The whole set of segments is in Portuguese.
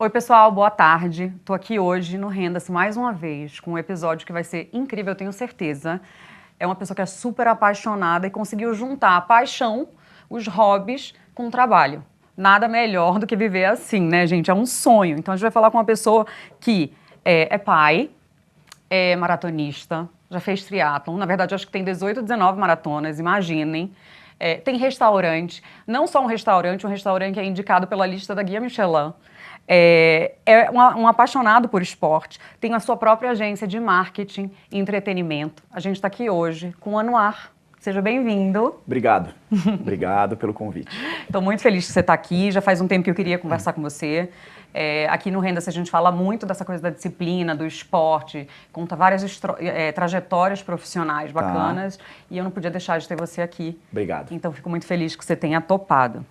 Oi, pessoal, boa tarde. Tô aqui hoje no Renda-se mais uma vez com um episódio que vai ser incrível, eu tenho certeza. É uma pessoa que é super apaixonada e conseguiu juntar a paixão, os hobbies com o trabalho. Nada melhor do que viver assim, né, gente? É um sonho. Então a gente vai falar com uma pessoa que é pai, é maratonista, já fez triatlon. Na verdade, acho que tem 18, 19 maratonas, imaginem. Tem restaurante, não só um restaurante que é indicado pela lista da Guia Michelin. Um apaixonado por esporte, tem a sua própria agência de marketing e entretenimento. A gente está aqui hoje com o Anuar. Seja bem-vindo. Obrigado. Obrigado pelo convite. Estou muito feliz que você está aqui. Já faz um tempo que eu queria conversar com você. Aqui no Renda-se a gente fala muito dessa coisa da disciplina, do esporte, conta várias trajetórias profissionais bacanas e eu não podia deixar de ter você aqui. Obrigado. Então fico muito feliz que você tenha topado.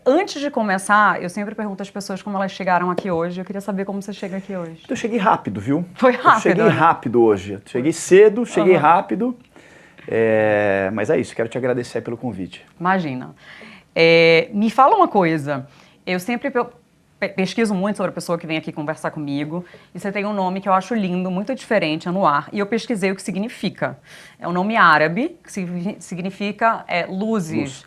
Antes de começar, eu sempre pergunto às pessoas como elas chegaram aqui hoje. Eu queria saber como você chega aqui hoje. Eu cheguei rápido, viu? Foi rápido? Eu cheguei rápido hoje. Cheguei cedo, cheguei rápido. Mas é isso, quero te agradecer pelo convite. Imagina. Me fala uma coisa. Eu sempre pesquiso muito sobre a pessoa que vem aqui conversar comigo. E você tem um nome que eu acho lindo, muito diferente, Anuar. E eu pesquisei o que significa. É um nome árabe, que significa luzes.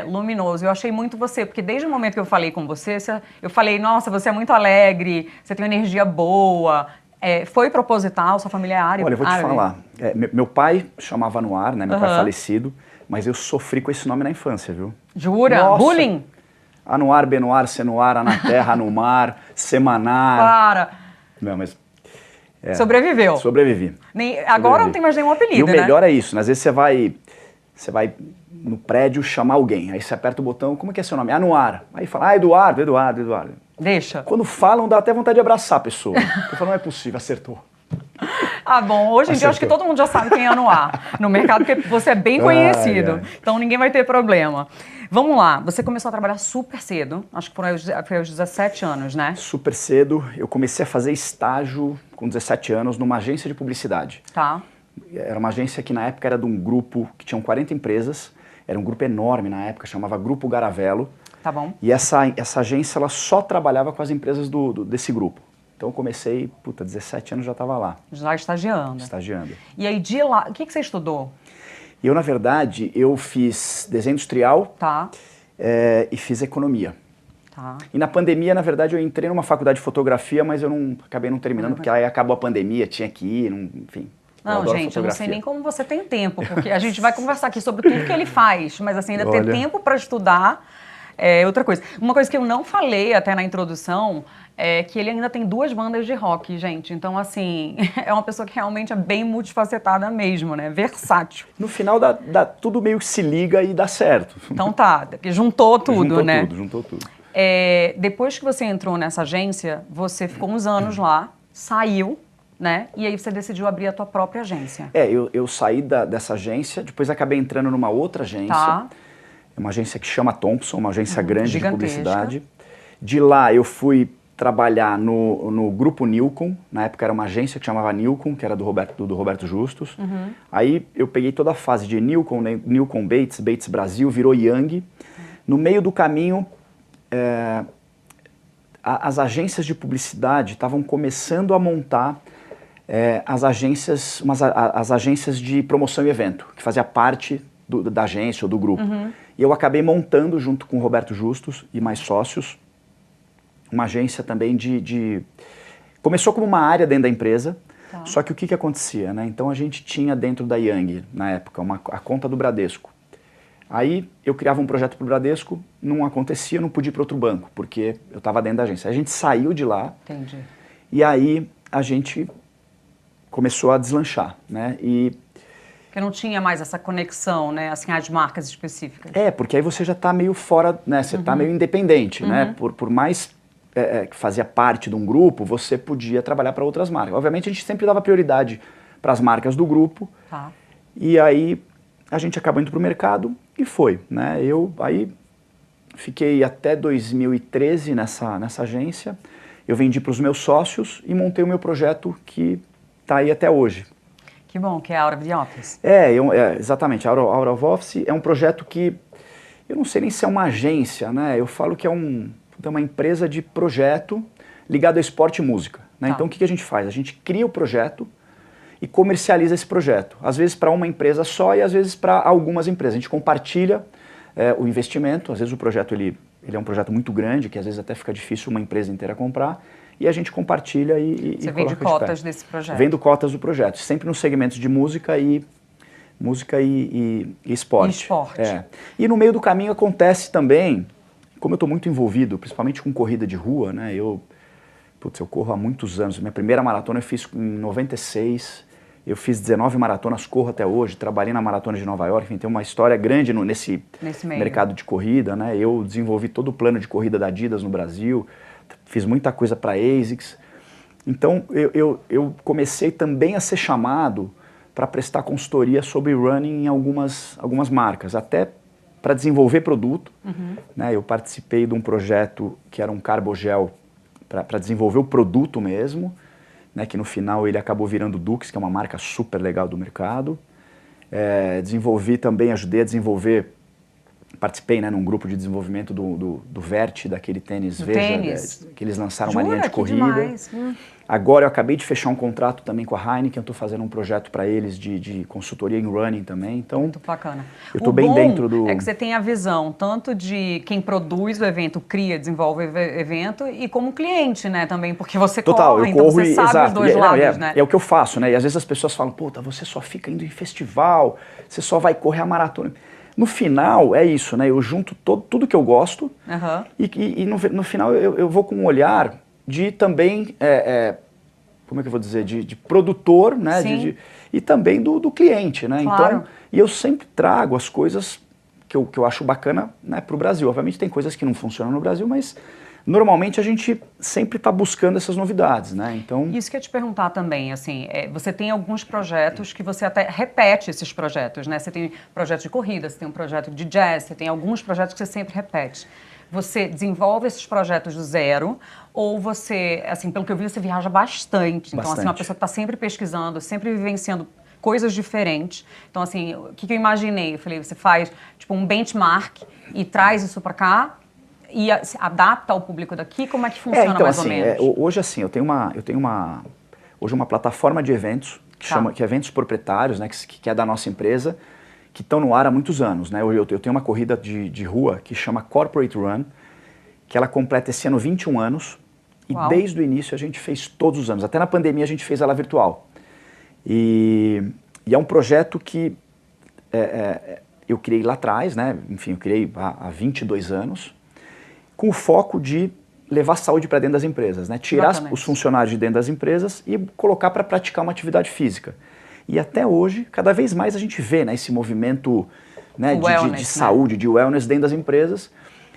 Luminoso. Eu achei muito você, porque desde o momento que eu falei com você, eu falei, nossa, você é muito alegre, você tem uma energia boa. Foi proposital, sua família é árabe? Olha, eu vou te falar. Meu pai chamava Anuar, né? Meu pai falecido, mas eu sofri com esse nome na infância, viu? Jura? Nossa. Bullying? Anuar, Benoar, Senoar, Anaterra, Anumar, Semanar. Para! Não, mas... Sobreviveu? Sobrevivi. Agora não tem mais nenhum apelido, e o né? melhor é isso, né? Às vezes você vai no prédio chamar alguém, aí você aperta o botão, como é que é seu nome? Anuar. Aí fala, Eduardo. Deixa. Quando falam, dá até vontade de abraçar a pessoa. Eu falo, não é possível, acertou. Bom, hoje em dia acho que todo mundo já sabe quem é Anuar no mercado, porque você é bem conhecido, então ninguém vai ter problema. Vamos lá, você começou a trabalhar super cedo, acho que foi aos 17 anos, né? Super cedo, eu comecei a fazer estágio com 17 anos numa agência de publicidade. Tá. Era uma agência que na época era de um grupo que tinham 40 empresas, era um grupo enorme na época, chamava Grupo Garavelo. Tá bom. E essa agência ela só trabalhava com as empresas desse grupo. Então eu comecei, 17 anos já estava lá. Já estagiando. Estagiando. E aí de lá, o que você estudou? Eu, na verdade, eu fiz desenho industrial e fiz economia. Tá. E na pandemia, na verdade, eu entrei numa faculdade de fotografia, mas eu acabei não terminando, porque aí acabou a pandemia, tinha que ir, enfim. Não, gente, eu não sei nem como você tem tempo, porque a gente vai conversar aqui sobre tudo que ele faz, mas assim, ainda ter tempo para estudar é outra coisa. Uma coisa que eu não falei até na introdução é que ele ainda tem 2 bandas de rock, gente. Então, assim, é uma pessoa que realmente é bem multifacetada mesmo, né? Versátil. No final, tudo meio que se liga e dá certo. Então tá, porque juntou tudo, né? Juntou tudo. Depois que você entrou nessa agência, você ficou uns anos lá, saiu, né? E aí você decidiu abrir a tua própria agência. Eu saí dessa agência, depois acabei entrando numa outra agência. Tá. É uma agência que chama Thompson, uma agência grande de gigantesca. publicidade. De lá eu fui trabalhar no Grupo Nilcon, na época era uma agência que chamava Nilcon, que era do Roberto Justus. Aí eu peguei toda a fase de Nilcon, né? Nilcon Bates Brasil, virou Young. No meio do caminho, as agências de publicidade estavam começando a montar as agências de promoção e evento, que fazia parte da agência ou do grupo. E eu acabei montando, junto com o Roberto Justus e mais sócios, uma agência também Começou como uma área dentro da empresa, só que o que acontecia, né? Então a gente tinha dentro da Young, na época, a conta do Bradesco. Aí eu criava um projeto para o Bradesco, não acontecia, não podia ir para outro banco, porque eu estava dentro da agência. A gente saiu de lá. Entendi. E aí a gente começou a deslanchar, né? Porque não tinha mais essa conexão, né? Assim, às marcas específicas. Porque aí você já está meio fora, né? Você está meio independente, né? Por mais que fazia parte de um grupo, você podia trabalhar para outras marcas. Obviamente a gente sempre dava prioridade para as marcas do grupo. Tá. E aí a gente acabou indo para o mercado e foi, né? Eu aí fiquei até 2013 nessa agência. Eu vendi para os meus sócios e montei o meu projeto que está aí até hoje. Que bom, que é a Out of the Office. Exatamente. A Out of Office é um projeto que, eu não sei nem se é uma agência, né? Eu falo que é Então, é uma empresa de projeto ligada a esporte e música. Né? Tá. Então, o que a gente faz? A gente cria o projeto e comercializa esse projeto. Às vezes para uma empresa só e às vezes para algumas empresas. A gente compartilha o investimento. Às vezes o projeto ele é um projeto muito grande, que às vezes até fica difícil uma empresa inteira comprar. E a gente compartilha e Você vende cotas desse projeto? Vendo cotas do projeto. Sempre nos segmentos de música e esporte. E esporte. E no meio do caminho acontece também, como eu estou muito envolvido, principalmente com corrida de rua, né? Eu corro há muitos anos. Minha primeira maratona eu fiz em 96, eu fiz 19 maratonas, corro até hoje, trabalhei na Maratona de Nova York, enfim, tem uma história grande nesse mercado de corrida, né? Eu desenvolvi todo o plano de corrida da Adidas no Brasil, fiz muita coisa para a ASICS. Então eu comecei também a ser chamado para prestar consultoria sobre running em algumas marcas, até para desenvolver produto. Né? Eu participei de um projeto que era um carbogel para desenvolver o produto mesmo, né? Que no final ele acabou virando Dux, que é uma marca super legal do mercado. Desenvolvi também, ajudei a desenvolver, participei, né, num grupo de desenvolvimento do Vert, daquele tênis Veja, que eles lançaram uma linha de corrida. Agora eu acabei de fechar um contrato também com a Heineken, eu estou fazendo um projeto para eles de consultoria em running também, então muito bacana. Eu estou bem dentro do... é que você tem a visão tanto de quem produz o evento, cria, desenvolve o evento, e como cliente, né, também, porque você corre, então você sabe os dois lados, né? É o que eu faço, né, e às vezes as pessoas falam, puta, você só fica indo em festival, você só vai correr a maratona. No final, é isso, né? Eu junto tudo que eu gosto e no final eu vou com um olhar de também, como é que eu vou dizer, de produtor, né? E também do cliente, né? Claro. Então, e eu sempre trago as coisas que eu acho bacana, né, para o Brasil. Obviamente tem coisas que não funcionam no Brasil, mas normalmente a gente sempre está buscando essas novidades, né? Então... Isso que eu ia te perguntar também, assim, você tem alguns projetos que você até repete esses projetos, né? Você tem projeto de corrida, você tem um projeto de jazz, você tem alguns projetos que você sempre repete. Você desenvolve esses projetos do zero ou você, assim, pelo que eu vi, você viaja bastante. Então, assim, uma pessoa que está sempre pesquisando, sempre vivenciando coisas diferentes. Então, assim, o que eu imaginei? Eu falei, você faz, tipo, um benchmark e traz isso para cá e se adapta ao público daqui? Como é que funciona então, mais assim, ou menos? Hoje, assim, eu tenho uma plataforma de eventos que é Eventos Proprietários, né, que é da nossa empresa, que estão no ar há muitos anos, né? Eu tenho uma corrida de rua que chama Corporate Run, que ela completa esse ano 21 anos, e desde o início a gente fez todos os anos, até na pandemia a gente fez ela virtual. E é um projeto que eu criei lá atrás, né? Enfim, eu criei há 22 anos, com o foco de levar saúde para dentro das empresas, né? Tirar os funcionários de dentro das empresas e colocar para praticar uma atividade física. E até hoje, cada vez mais a gente vê, né, esse movimento, né, de saúde, de wellness dentro das empresas.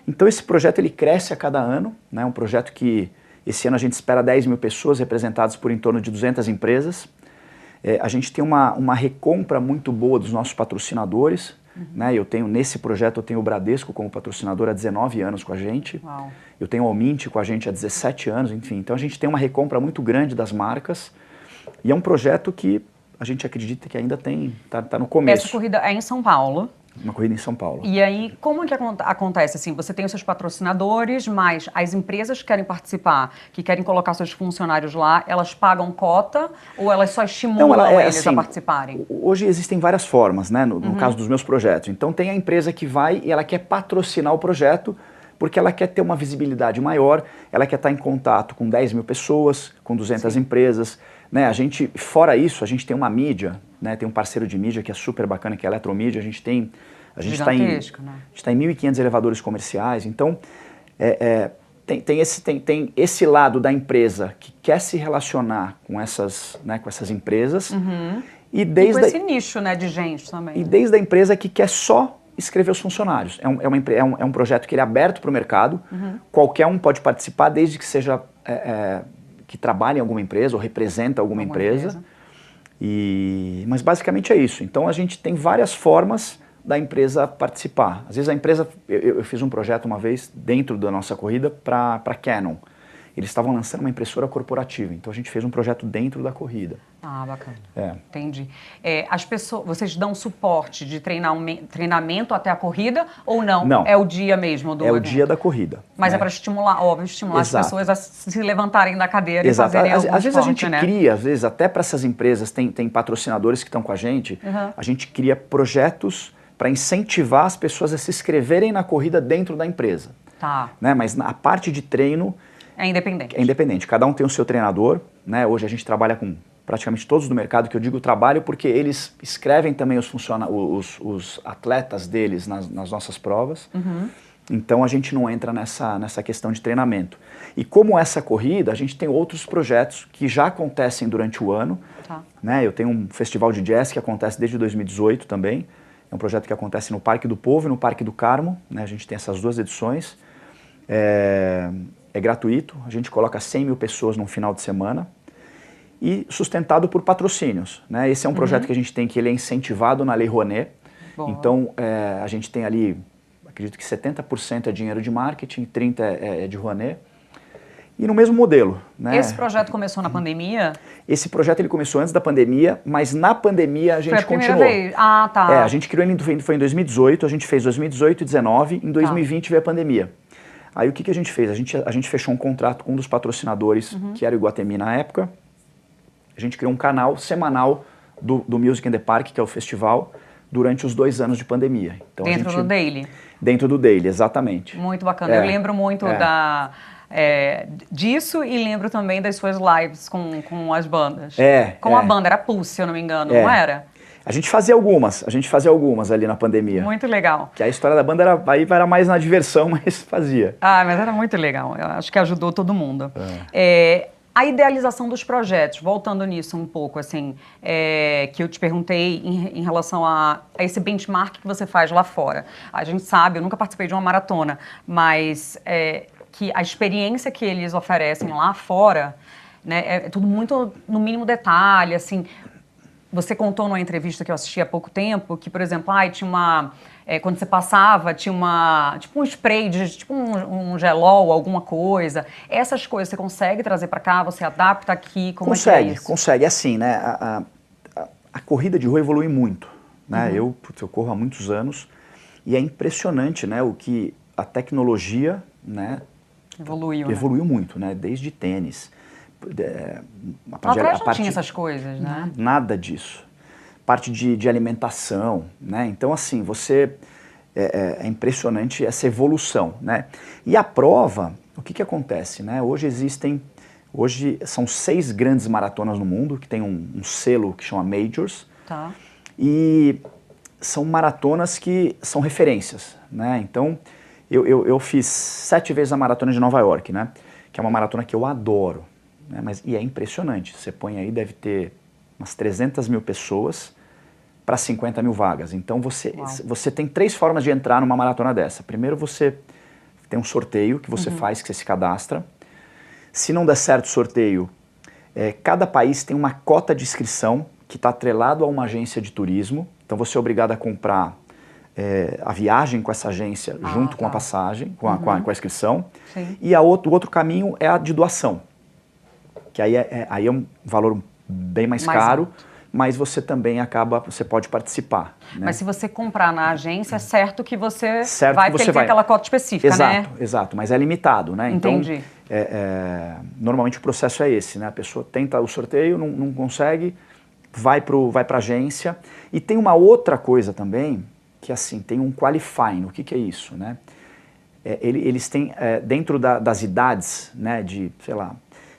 Então esse projeto ele cresce a cada ano, né? Um projeto que esse ano a gente espera 10 mil pessoas representadas por em torno de 200 empresas. A gente tem uma recompra muito boa dos nossos patrocinadores. Né? Nesse projeto eu tenho o Bradesco como patrocinador há 19 anos com a gente. Eu tenho o Almint com a gente há 17 anos, enfim. Então a gente tem uma recompra muito grande das marcas e é um projeto que a gente acredita que ainda tá no começo. Essa corrida é em São Paulo. Uma corrida em São Paulo. E aí, como que acontece assim? Você tem os seus patrocinadores, mas as empresas que querem participar, que querem colocar seus funcionários lá, elas pagam cota ou elas só estimulam eles assim, a participarem? Hoje existem várias formas, né? No caso dos meus projetos. Então tem a empresa que vai e ela quer patrocinar o projeto porque ela quer ter uma visibilidade maior, ela quer estar em contato com 10 mil pessoas, com 200 empresas. Né? Fora isso, a gente tem uma mídia, né? Tem um parceiro de mídia que é super bacana, que é a Eletromídia. A gente está em 1.500 elevadores comerciais. Então, tem esse lado da empresa que quer se relacionar com essas empresas. E com esse nicho, né, de gente também. E desde a empresa que quer só escrever os funcionários. É um projeto que ele é aberto para o mercado. Qualquer um pode participar, desde que seja... que trabalha em alguma empresa ou representa alguma empresa. Mas basicamente é isso. Então a gente tem várias formas da empresa participar. Às vezes a empresa... Eu fiz um projeto uma vez dentro da nossa corrida para Canon. eles estavam lançando uma impressora corporativa. Então a gente fez um projeto dentro da corrida. Ah, bacana. É. Entendi. As pessoas, vocês dão suporte de treinamento até a corrida ou não? Não. É o dia mesmo do É o evento? dia da corrida. Mas né? é para estimular, óbvio, estimular Exato. as pessoas a se levantarem da cadeira Exato. e fazerem algum Às vezes a esporte, gente né? cria, às vezes até para essas empresas, tem patrocinadores que estão com a gente, a gente cria projetos para incentivar as pessoas a se inscreverem na corrida dentro da empresa. Tá. Né? Mas a parte de treino É independente. é independente. Cada um tem o seu treinador. Né? Hoje a gente trabalha com praticamente todos do mercado, que eu digo trabalho porque eles escrevem também os atletas deles nas nossas provas. Então a gente não entra nessa questão de treinamento. E como essa corrida, a gente tem outros projetos que já acontecem durante o ano. Tá. Né? Eu tenho um festival de jazz que acontece desde 2018 também. É um projeto que acontece no Parque do Povo e no Parque do Carmo. Né? A gente tem essas 2 edições. É gratuito, a gente coloca 100 mil pessoas num final de semana e sustentado por patrocínios. Né? Esse é um projeto que a gente tem que ele é incentivado na Lei Rouanet. Boa. Então a gente tem ali, acredito que 70% é dinheiro de marketing, 30% é de Rouanet. E no mesmo modelo. Né? Esse projeto começou na pandemia? Esse projeto ele começou antes da pandemia, mas na pandemia a gente continuou. Foi a primeira vez? Ah, tá. A gente criou ele foi em 2018, a gente fez 2018 e 2019, em 2020 veio a pandemia. Aí o que a gente fez? A gente fechou um contrato com um dos patrocinadores, que era o Iguatemi na época. A gente criou um canal semanal do Music in the Park, que é o festival, durante os 2 anos de pandemia. Então, Dentro do Daily? Dentro do Daily, exatamente. Muito bacana. Eu lembro muito disso e lembro também das suas lives com as bandas. Com a banda, era Pulse, se eu não me engano, não era? A gente fazia algumas ali na pandemia. Muito legal. Que a história da banda era mais na diversão, mas fazia. Ah, mas era muito legal. Eu acho que ajudou todo mundo. A idealização dos projetos, voltando nisso um pouco, assim, que eu te perguntei em relação a esse benchmark que você faz lá fora. A gente sabe, eu nunca participei de uma maratona, mas que a experiência que eles oferecem lá fora, né, é tudo muito no mínimo detalhe, assim. Você contou numa entrevista que eu assisti há pouco tempo que, por exemplo, tinha uma... quando você passava, tinha tipo um spray, tipo um gelol, alguma coisa. Essas coisas você consegue trazer para cá? Você adapta aqui? Como é que é isso? Consegue. É assim, né? A corrida de rua evolui muito. Né? Eu corro há muitos anos e é impressionante, né, o que a tecnologia, né, evoluiu muito, né? Desde tênis. Lá atrás não tinha essas coisas, né? Nada disso. Parte de alimentação, né? Então, assim, é impressionante essa evolução, né? E a prova, o que acontece, né? Hoje são 6 grandes maratonas no mundo, que tem um selo que chama Majors. Tá. E são maratonas que são referências, né? Então, eu fiz 7 vezes a maratona de Nova York, né? Que é uma maratona que eu adoro. Né? E é impressionante, você põe aí, deve ter umas 300 mil pessoas para 50 mil vagas. Então você tem 3 formas de entrar numa maratona dessa. Primeiro você tem um sorteio que você faz, que você se cadastra. Se não der certo o sorteio, cada país tem uma cota de inscrição que está atrelado a uma agência de turismo. Então você é obrigado a comprar a viagem com essa agência junto com a passagem, com a inscrição. Sim. E o outro caminho é a de doação. Que aí é um valor bem mais caro, alto. Mas você também você pode participar. Né? Mas se você comprar na agência, é certo que você vai ter aquela cota específica, né? Exato, mas é limitado, né? Entendi. Então, normalmente o processo é esse, né? A pessoa tenta o sorteio, não consegue, vai para a agência. E tem uma outra coisa também, que assim, tem um qualifying. O que é isso, né? Eles têm, dentro das idades, né, de, sei lá,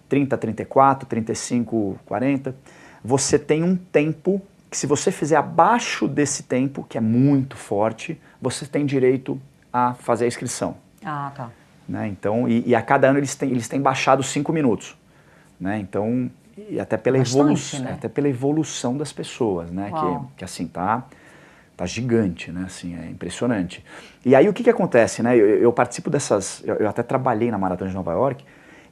30, 34, 35, 40, você tem um tempo que se você fizer abaixo desse tempo, que é muito forte, você tem direito a fazer a inscrição. Ah, tá. Né? Então, e a cada ano eles têm baixado 5 minutos. Né? Então, e até pela evolução das pessoas, né? Que assim, tá gigante, né? Assim, é impressionante. E aí o que acontece, né? Eu participo dessas, eu até trabalhei na Maratona de Nova York.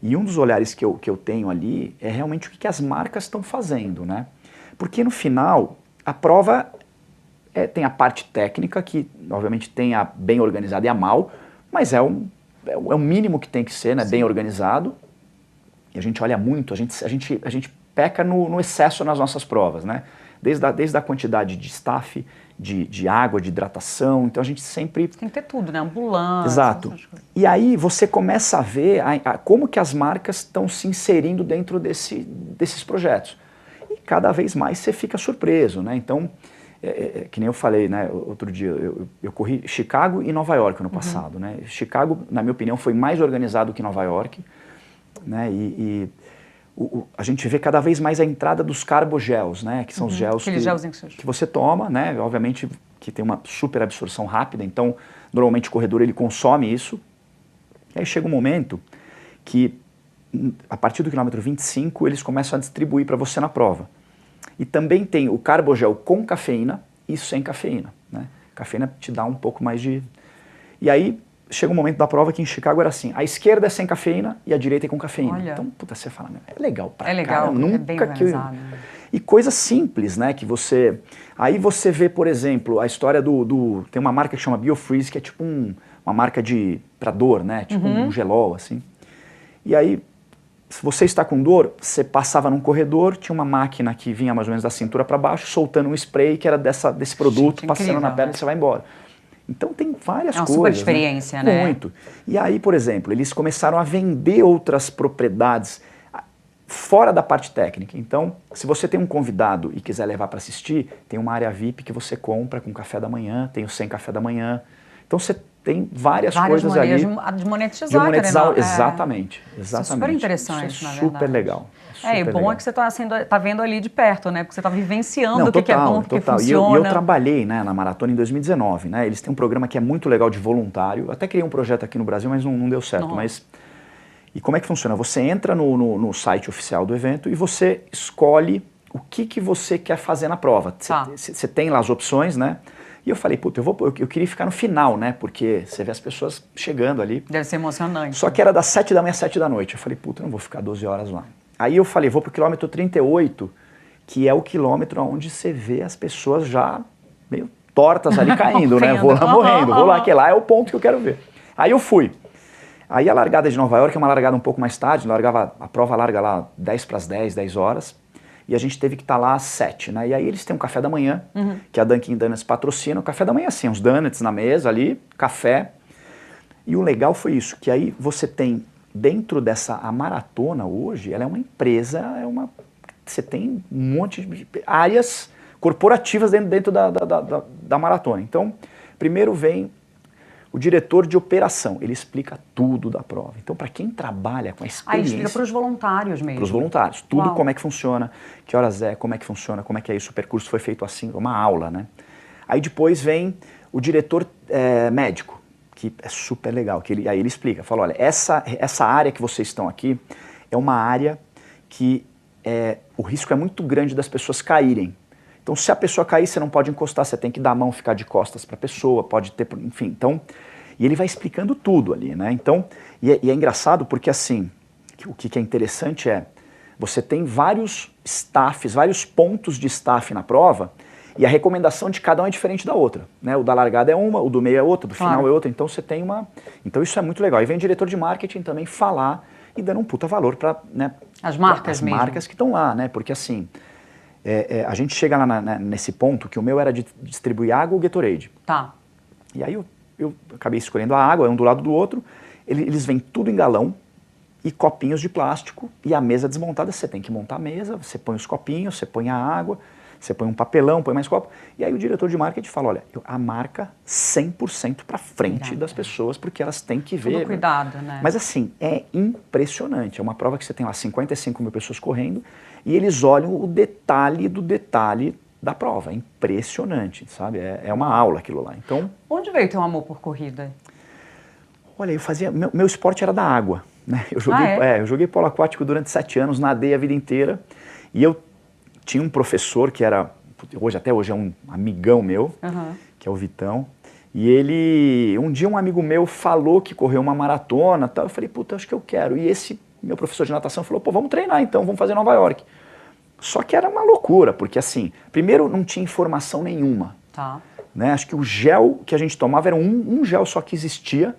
E um dos olhares que eu tenho ali é realmente o que as marcas estão fazendo, né? Porque no final, a prova tem a parte técnica, que obviamente tem a bem organizada e a mal, mas é o mínimo que tem que ser, né? Bem organizado, e a gente olha muito, a gente peca no excesso nas nossas provas, né? Desde a quantidade de staff, de água, de hidratação, então a gente sempre... Tem que ter tudo, né? Ambulância. Exato. E aí você começa a ver como que as marcas estão se inserindo dentro desses projetos. E cada vez mais você fica surpreso, né? Então, que nem eu falei, né? Outro dia, eu corri Chicago e Nova York no passado, né? Chicago, na minha opinião, foi mais organizado que Nova York, né? A gente vê cada vez mais a entrada dos carbogels, né? Que são os gels que você toma, né? Obviamente que tem uma super absorção rápida, então normalmente o corredor ele consome isso. E aí chega um momento que a partir do quilômetro 25 eles começam a distribuir para você na prova. E também tem o carbogel com cafeína e sem cafeína, né? Cafeína te dá um pouco mais de... E aí chega um momento da prova que em Chicago era assim, a esquerda é sem cafeína e a direita é com cafeína. Olha. Então, puta, você fala, é legal pra É legal, cara, nunca é bem organizado. E coisas simples, né, que você... Aí você vê, por exemplo, a história tem uma marca que chama BioFreeze, que é tipo uma marca pra dor, né, tipo um gelol, assim. E aí, se você está com dor, você passava num corredor, tinha uma máquina que vinha mais ou menos da cintura para baixo, soltando um spray que era desse produto, Gente, passando incrível, na perna né? e você vai embora. Então tem várias coisas. É uma super experiência, né? Muito. E aí, por exemplo, eles começaram a vender outras propriedades fora da parte técnica. Então, se você tem um convidado e quiser levar para assistir, tem uma área VIP que você compra com café da manhã, tem o sem café da manhã. Então você tem várias coisas ali. De monetizar, de monetizar, querendo, exatamente. Isso é super interessante, isso é na super verdade. legal. E bom é que você tá vendo ali de perto, né? Porque você está vivenciando o que é bom, o que total. funciona. E eu trabalhei, né, na maratona em 2019, né? Eles têm um programa que é muito legal de voluntário. Eu até criei um projeto aqui no Brasil, mas não deu certo. E como é que funciona? Você entra no site oficial do evento e você escolhe o que você quer fazer na prova. Você tem lá as opções, né? E eu falei, puta, eu queria ficar no final, né? Porque você vê as pessoas chegando ali. Deve ser emocionante. Só que era das 7 da manhã às 7 da noite. Eu falei, puta, eu não vou ficar 12 horas lá. Aí eu falei, vou pro quilômetro 38, que é o quilômetro onde você vê as pessoas já meio tortas ali caindo, né? Vou lá morrendo, vou lá, que lá é o ponto que eu quero ver. Aí eu fui. Aí a largada de Nova York é uma largada um pouco mais tarde, a prova larga lá 10 para as 10 horas, e a gente teve que estar lá às 7, né? E aí eles têm um café da manhã, que a Dunkin' Donuts patrocina. O café da manhã assim, uns donuts na mesa ali, café. E o legal foi isso, que aí você tem, dentro a maratona hoje, ela é uma empresa, você tem um monte de áreas corporativas dentro da maratona. Então, primeiro vem o diretor de operação, ele explica tudo da prova. Então, para quem trabalha com a experiência... Ele explica para os voluntários mesmo. Para os voluntários, tudo. Como é que funciona, que horas é, como é que funciona, como é que é isso, o percurso foi feito assim, uma aula, né? Aí depois vem o diretor médico, que é super legal, aí ele explica, fala, olha, essa área que vocês estão aqui é uma área que o risco é muito grande das pessoas caírem. Então, se a pessoa cair, você não pode encostar, você tem que dar a mão, ficar de costas para a pessoa, pode ter, enfim, então... E ele vai explicando tudo ali, né? Então, e é engraçado porque, assim, o que é interessante você tem vários staffs, vários pontos de staff na prova, e a recomendação de cada um é diferente da outra, né? O da largada é uma, o do meio é outra, do final é outra, então você tem uma... Então isso é muito legal. E vem o diretor de marketing também falar e dando um puta valor para, né, as marcas mesmo. As marcas que estão lá, né? Porque assim... a gente chega lá nesse ponto que o meu era de distribuir água ou Gatorade. Tá. E aí eu acabei escolhendo a água, um do lado do outro. Eles vêm tudo em galão e copinhos de plástico. E a mesa desmontada, você tem que montar a mesa, você põe os copinhos, você põe a água, você põe um papelão, põe mais copo. E aí o diretor de marketing fala, olha, a marca 100% para frente das pessoas, porque elas têm que ver. Tudo cuidado, né? Mas assim, é impressionante. É uma prova que você tem lá 55 mil pessoas correndo, e eles olham o detalhe do detalhe da prova. É impressionante, sabe? É uma aula aquilo lá. Então, onde veio teu amor por corrida? Olha, eu fazia... Meu esporte era da água, né? Eu joguei polo aquático durante 7 anos, nadei a vida inteira. E eu tinha um professor que era... Até hoje é um amigão meu, que é o Vitão. E ele... Um dia um amigo meu falou que correu uma maratona, tal. Eu falei, puta, acho que eu quero. E esse... Meu professor de natação falou, pô, vamos treinar então, vamos fazer Nova York. Só que era uma loucura, porque assim, primeiro não tinha informação nenhuma. Tá. Né? Acho que o gel que a gente tomava era um gel só que existia,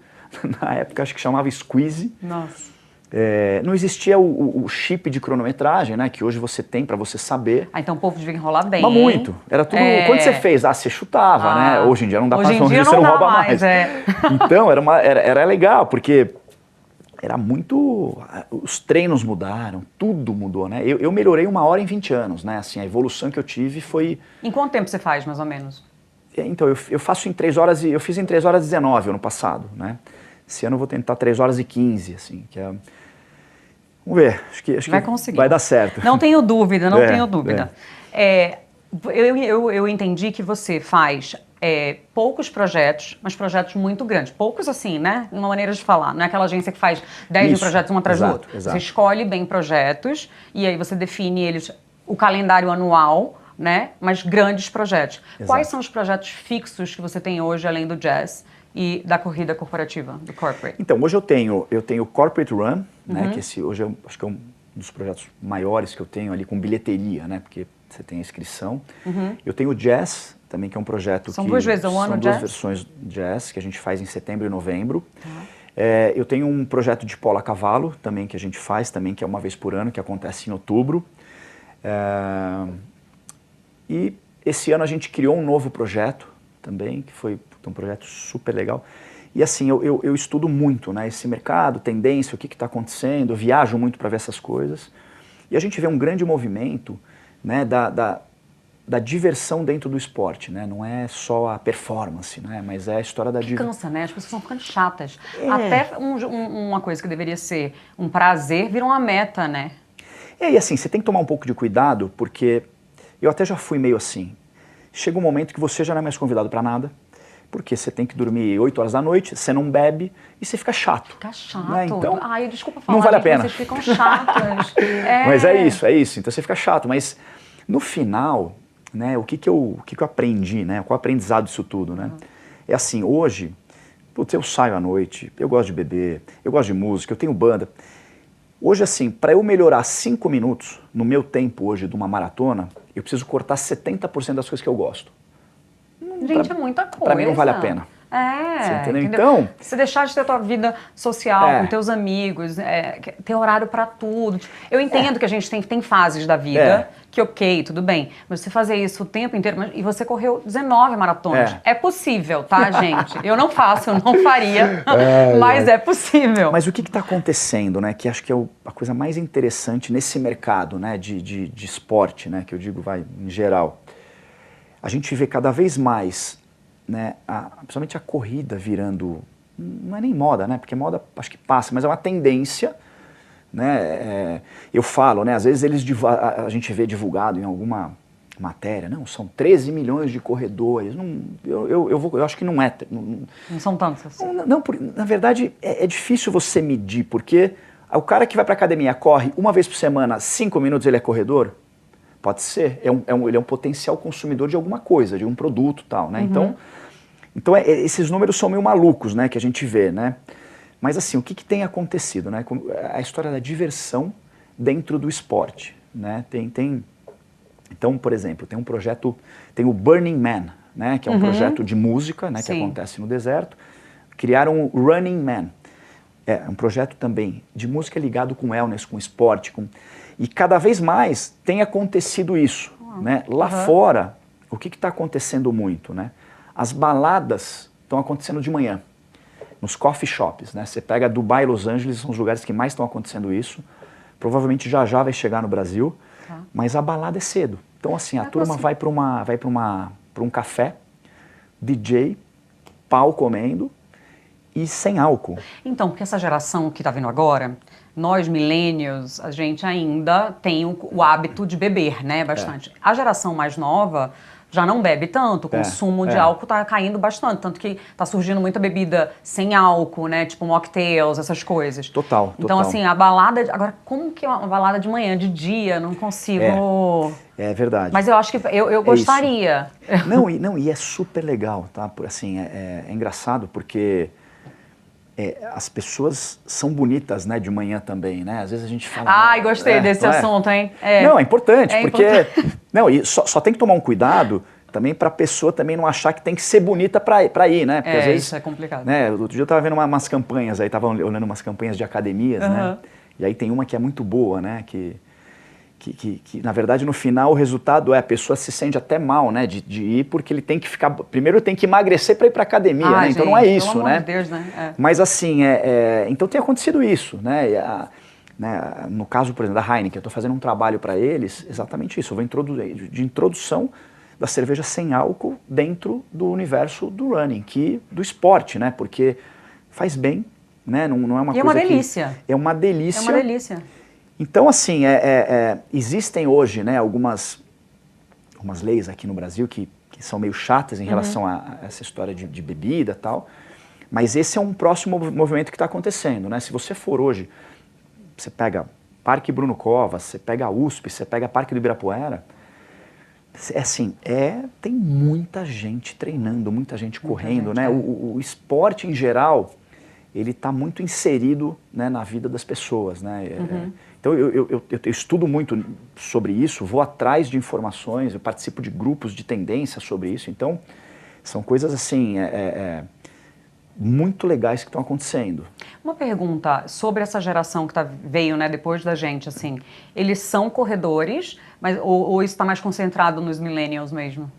na época acho que chamava Squeeze. Nossa. Não existia o chip de cronometragem, né? Que hoje você tem para você saber. Então o povo devia enrolar bem. Mas muito. Era tudo. Quando você fez, você chutava, né? Hoje em dia não dá para fazer, você não rouba mais. Então era legal, porque era muito. Os treinos mudaram, tudo mudou, né? Eu melhorei 1 hora em 20 anos, né? Assim, a evolução que eu tive foi. Em quanto tempo você faz, mais ou menos? Então, eu faço em 3 horas eu fiz em 3 horas e 19 ano passado, né? Esse ano eu vou tentar 3 horas e 15, assim, que é... Vamos ver, acho que vai conseguir. Vai dar certo. Não tenho dúvida, não tenho dúvida. Eu entendi que você faz poucos projetos, mas projetos muito grandes. Poucos assim, né? Uma maneira de falar. Não é aquela agência que faz 10 mil projetos um atrás do outro. Exato. Você escolhe bem projetos e aí você define eles, o calendário anual, né? Mas grandes projetos. Exato. Quais são os projetos fixos que você tem hoje, além do jazz e da corrida corporativa, do corporate? Então, hoje eu tenho o Corporate Run, né? Que hoje acho que é um dos projetos maiores que eu tenho ali com bilheteria, né? Porque você tem a inscrição. Eu tenho o Jazz, também, que é um projeto são 2 vezes ao ano, são 2 versões Jazz, que a gente faz em setembro e novembro. Eu tenho um projeto de polo a cavalo, também, que a gente faz, também, que é 1 vez por ano, que acontece em outubro. E esse ano a gente criou um novo projeto também, que foi um projeto super legal. E assim, eu estudo muito, né, esse mercado, tendência, o que está acontecendo, eu viajo muito para ver essas coisas. E a gente vê um grande movimento, né, da diversão dentro do esporte, né? Não é só a performance, né? Mas é a história da diversão. Cansa, né? As pessoas estão ficando chatas. Até uma coisa que deveria ser um prazer vira uma meta, né? E assim, você tem que tomar um pouco de cuidado, porque eu até já fui meio assim. Chega um momento que você já não é mais convidado para nada, porque você tem que dormir 8 horas da noite, você não bebe e você fica chato. Fica chato. Né? Então, ai, desculpa falar, não vale a pena. Vocês ficam chatas. Mas é isso. Então você fica chato. Mas no final, né, o que eu aprendi, né? Qual o aprendizado disso tudo, né? É assim, hoje, putz, eu saio à noite, eu gosto de beber, eu gosto de música, eu tenho banda. Hoje, assim, para eu melhorar 5 minutos no meu tempo hoje de uma maratona, eu preciso cortar 70% das coisas que eu gosto. Gente, é muita coisa. Para mim não vale a pena. Você entendeu? Então, se deixar de ter tua vida social com teus amigos, ter horário para tudo. Eu entendo que a gente tem fases da vida, que ok, tudo bem. Mas você fazer isso o tempo inteiro, e você correu 19 maratonas. É possível, tá, gente? Eu não faço, eu não faria, mas é possível. Mas o que está acontecendo, né? Que acho que é a coisa mais interessante nesse mercado, né? De esporte, né? Que eu digo, em geral. A gente vê cada vez mais, né, principalmente a corrida virando, não é nem moda, né, porque moda acho que passa, mas é uma tendência, né, eu falo, né, às vezes a gente vê divulgado em alguma matéria, não, são 13 milhões de corredores, eu acho que não é. Não são tantos assim. Não, na verdade é difícil você medir, porque o cara que vai para academia corre 1 vez por semana, 5 minutos ele é corredor. Pode ser, ele é um potencial consumidor de alguma coisa, de um produto e tal, né? Então esses números são meio malucos, né, que a gente vê, né? Mas assim, o que tem acontecido, né? A história da diversão dentro do esporte, né? Então, por exemplo, tem um projeto, tem o Burning Man, né, que é um projeto de música, né, que acontece no deserto. Criaram o Running Man. É um projeto também de música ligado com wellness, com esporte, e cada vez mais tem acontecido isso, né? Lá fora, o que está acontecendo muito, né? As baladas estão acontecendo de manhã, nos coffee shops, né? Você pega Dubai e Los Angeles, são os lugares que mais estão acontecendo isso. Provavelmente já vai chegar no Brasil, mas a balada é cedo. Então assim, a turma vai para um café, DJ, pau comendo e sem álcool. Então, porque essa geração que está vindo agora, nós millennials, a gente ainda tem o hábito de beber, né, bastante. A geração mais nova já não bebe tanto, o consumo de álcool está caindo bastante, tanto que está surgindo muita bebida sem álcool, né, tipo mocktails, essas coisas. Total. Então, assim, a balada... Agora, como que é uma balada de manhã, de dia? Não consigo... É verdade. Mas eu acho que eu gostaria. E é super legal, tá? Assim, é engraçado porque... as pessoas são bonitas, né, de manhã também, né? Às vezes a gente fala... Ai, gostei desse assunto, hein? Não, é importante, porque... Não, e só tem que tomar um cuidado também para a pessoa também não achar que tem que ser bonita para ir, né? Porque às vezes, isso é complicado. Né, outro dia eu estava vendo umas campanhas aí, estava olhando umas campanhas de academias, né? E aí tem uma que é muito boa, né? Que na verdade no final o resultado é a pessoa se sente até mal, né, de ir, porque ele tem que ficar, primeiro tem que emagrecer para ir para academia, né? Então não é isso, pelo né? amor de Deus, né? Mas assim, então tem acontecido isso, né? No caso, por exemplo, da Heineken, eu estou fazendo um trabalho para eles, exatamente isso, eu vou de introdução da cerveja sem álcool dentro do universo do running, do esporte, né? Porque faz bem, né? Não é uma coisa é uma delícia. É uma delícia. É uma delícia. Então, assim, existem hoje, né, algumas leis aqui no Brasil que são meio chatas em relação a essa história de bebida e tal, mas esse é um próximo movimento que está acontecendo, né? Se você for hoje, você pega Parque Bruno Covas, você pega a USP, você pega Parque do Ibirapuera, tem muita gente treinando, muita gente correndo, né? O esporte em geral, ele está muito inserido, né, na vida das pessoas, né? Então eu estudo muito sobre isso, vou atrás de informações, eu participo de grupos de tendência sobre isso, então são coisas assim muito legais que estão acontecendo. Uma pergunta sobre essa geração que veio, né, depois da gente, assim, eles são corredores, mas ou isso está mais concentrado nos millennials mesmo?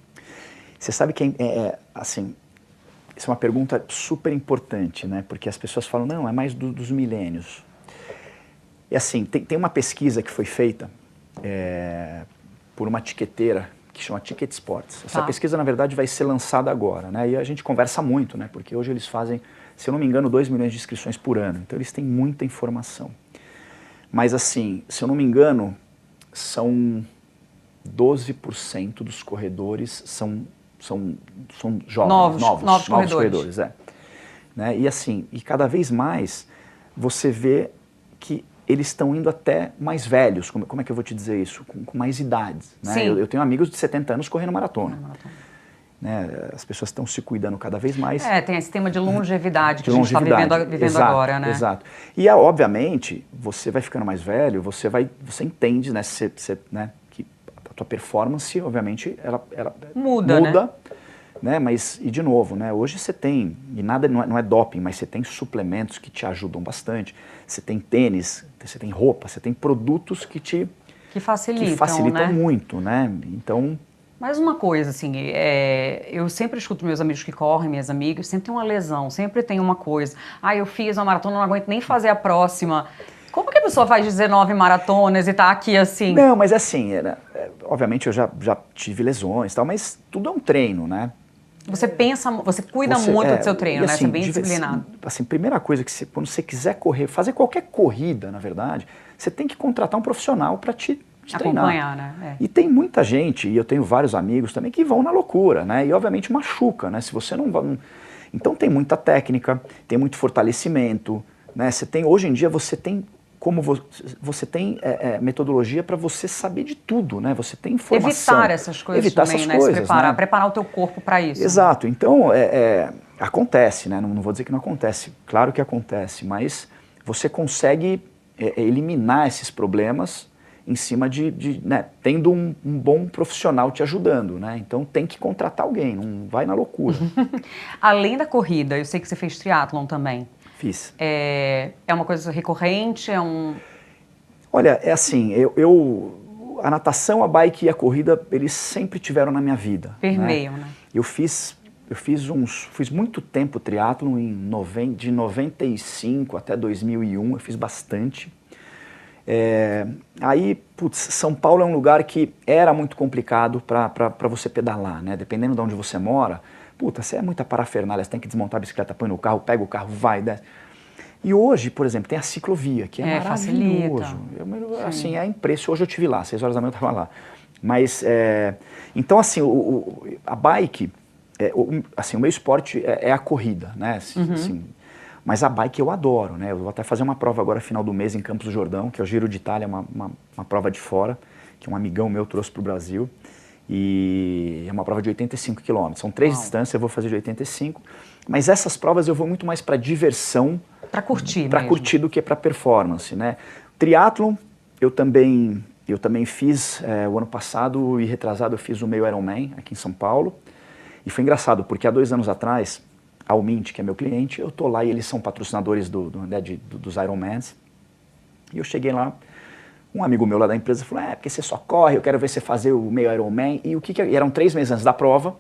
Você sabe que assim, isso é uma pergunta super importante, né? Porque as pessoas falam, não, é mais dos milênios. E assim, tem uma pesquisa que foi feita por uma etiqueteira que chama Ticket Sports. Essa pesquisa, na verdade, vai ser lançada agora, né? E a gente conversa muito, né? Porque hoje eles fazem, se eu não me engano, 2 milhões de inscrições por ano. Então eles têm muita informação. Mas assim, se eu não me engano, são 12% dos corredores são jovens, novos corredores. Né? E assim, e cada vez mais você vê que eles estão indo até mais velhos, como é que eu vou te dizer isso? Com mais idades. Né? Eu tenho amigos de 70 anos correndo maratona. Né? As pessoas estão se cuidando cada vez mais. Tem esse tema de longevidade que a gente está vivendo agora, né? Exato. E obviamente, você vai ficando mais velho, você entende, né, que a tua performance, obviamente, ela muda, né? Mas, e de novo, né, hoje você tem, e nada não é doping, mas você tem suplementos que te ajudam bastante, você tem tênis, você tem roupa, você tem produtos que facilitam né? muito, né? Então... Mais uma coisa, assim, eu sempre escuto meus amigos que correm, minhas amigas, sempre tem uma lesão, sempre tem uma coisa. Eu fiz uma maratona, não aguento nem fazer a próxima. Como que a pessoa faz 19 maratonas e tá aqui assim? Não, mas assim, obviamente eu já tive lesões e tal, mas tudo é um treino, né? Você cuida muito do seu treino, né? Assim, você é bem disciplinado. Assim, primeira coisa que quando você quiser correr, fazer qualquer corrida, na verdade, você tem que contratar um profissional para te acompanhar, treinar. né? E tem muita gente, e eu tenho vários amigos também, que vão na loucura, né? E obviamente machuca, né? Se você não vai... Então tem muita técnica, tem muito fortalecimento, né? Hoje em dia você tem metodologia para você saber de tudo, né? Você tem informação. Evitar essas coisas também, né? Se preparar, né? Preparar o teu corpo para isso. Exato. Então, acontece, né? Não vou dizer que não acontece. Claro que acontece, mas você consegue eliminar esses problemas em cima né, tendo um bom profissional te ajudando, né? Então tem que contratar alguém, não vai na loucura. Além da corrida, eu sei que você fez triatlon também. Fiz. É uma coisa recorrente? Olha, assim, a natação, a bike e a corrida, eles sempre tiveram na minha vida. Permeiam, né? Eu fiz muito tempo triatlon de 95 até 2001, eu fiz bastante. Aí, putz, São Paulo é um lugar que era muito complicado para você pedalar, né? Dependendo de onde você mora, puta, você é muita parafernália, você tem que desmontar a bicicleta, põe no carro, pega o carro, vai, desce. E hoje, por exemplo, tem a ciclovia, que é maravilhoso. Assim, é impressionante. Hoje eu estive lá, 6 horas da manhã eu estava lá. Mas, então assim, a bike, assim, o meu esporte é a corrida, né? Assim, mas a bike eu adoro, né? Eu vou até fazer uma prova agora, final do mês, em Campos do Jordão, que é o Giro de Itália, uma prova de fora, que um amigão meu trouxe para o Brasil. E é uma prova de 85 quilômetros. São 3 distâncias, eu vou fazer de 85. Mas essas provas eu vou muito mais para diversão. Para curtir Para curtir do que para performance, né? Triatlon, eu também fiz, o ano passado e retrasado, eu fiz o meio Ironman aqui em São Paulo. E foi engraçado, porque há 2 anos atrás, a Almint, que é meu cliente, eu tô lá e eles são patrocinadores dos Ironmans. E eu cheguei lá, um amigo meu lá da empresa falou, porque você só corre, eu quero ver você fazer o meio Ironman. E eram 3 meses antes da prova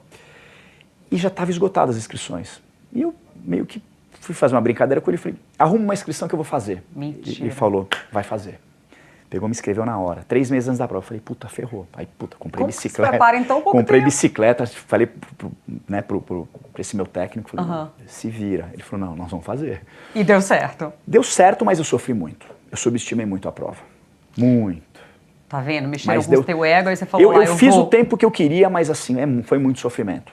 e já estava esgotadas as inscrições. E eu meio que fui fazer uma brincadeira com ele e falei, arruma uma inscrição que eu vou fazer. Mentira. E ele falou, vai fazer. Pegou, me inscreveu na hora. 3 meses antes da prova. Eu falei, puta, ferrou. Aí, puta, comprei Como bicicleta. Que se prepara em tão pouco comprei tempo? bicicleta, falei pra esse meu técnico, falei, se vira. Ele falou, não, nós vamos fazer. E deu certo. Deu certo, mas eu sofri muito. Eu subestimei muito a prova. Muito. Tá vendo? Mexeram Mas com o teu ego, aí você falou, eu fiz o tempo que eu queria, mas assim, foi muito sofrimento.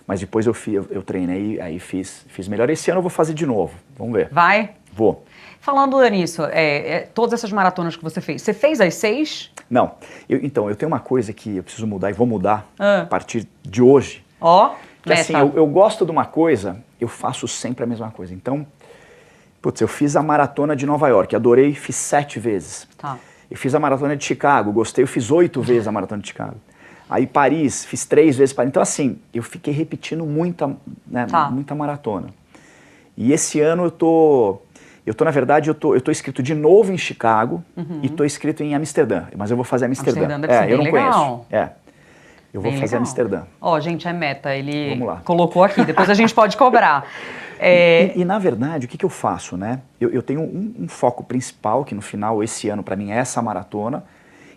Mas depois eu treinei, aí fiz melhor. Esse ano eu vou fazer de novo. Vamos ver. Vai? Vou. Falando nisso, todas essas maratonas que você fez as 6? Não. Então, eu tenho uma coisa que eu preciso mudar e vou mudar a partir de hoje. Ó, que assim, eu gosto de uma coisa, eu faço sempre a mesma coisa. Então, eu fiz a maratona de Nova York, adorei, fiz 7 vezes. Tá. Eu fiz a maratona de Chicago, gostei, eu fiz 8 vezes a maratona de Chicago. Aí Paris, fiz 3 vezes Paris. Então assim, eu fiquei repetindo muita maratona. E esse ano na verdade, eu tô inscrito de novo em Chicago e tô inscrito em Amsterdã. Mas eu vou fazer Amsterdã. Amsterdã deve ser bem eu não legal. conheço. Eu vou fazer Amsterdã. Ó, gente, é meta, ele Vamos lá. colocou aqui, depois a gente pode cobrar. E na verdade, o que eu faço, né? Eu tenho um foco principal, que no final, esse ano, para mim, é essa maratona.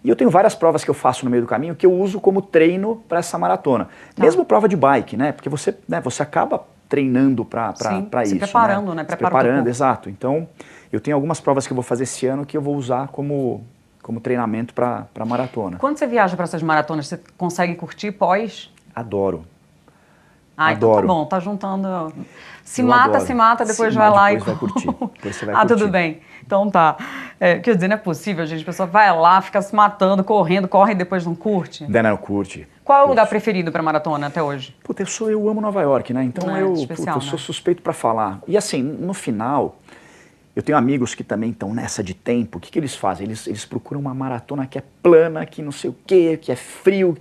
E eu tenho várias provas que eu faço no meio do caminho que eu uso como treino para essa maratona. Tá. Mesmo prova de bike, né? Porque você acaba treinando para isso. Se preparando, né? Se preparando, exato. Então, eu tenho algumas provas que eu vou fazer esse ano que eu vou usar como treinamento para maratona. Quando você viaja para essas maratonas, você consegue curtir pós? Adoro. Então tá bom, tá juntando. Se mata, depois se vai lá depois vai curtir. Depois você vai curtir. Tudo bem. Então tá. Quer dizer, não é possível, gente. A pessoa vai lá, fica se matando, corre e depois não curte. Não curte. Qual é o lugar preferido para maratona até hoje? Eu amo Nova York, né? Então eu sou suspeito para falar. E assim, no final, eu tenho amigos que também estão nessa de tempo. O que eles fazem? Eles procuram uma maratona que é plana, que não sei o quê, que é frio.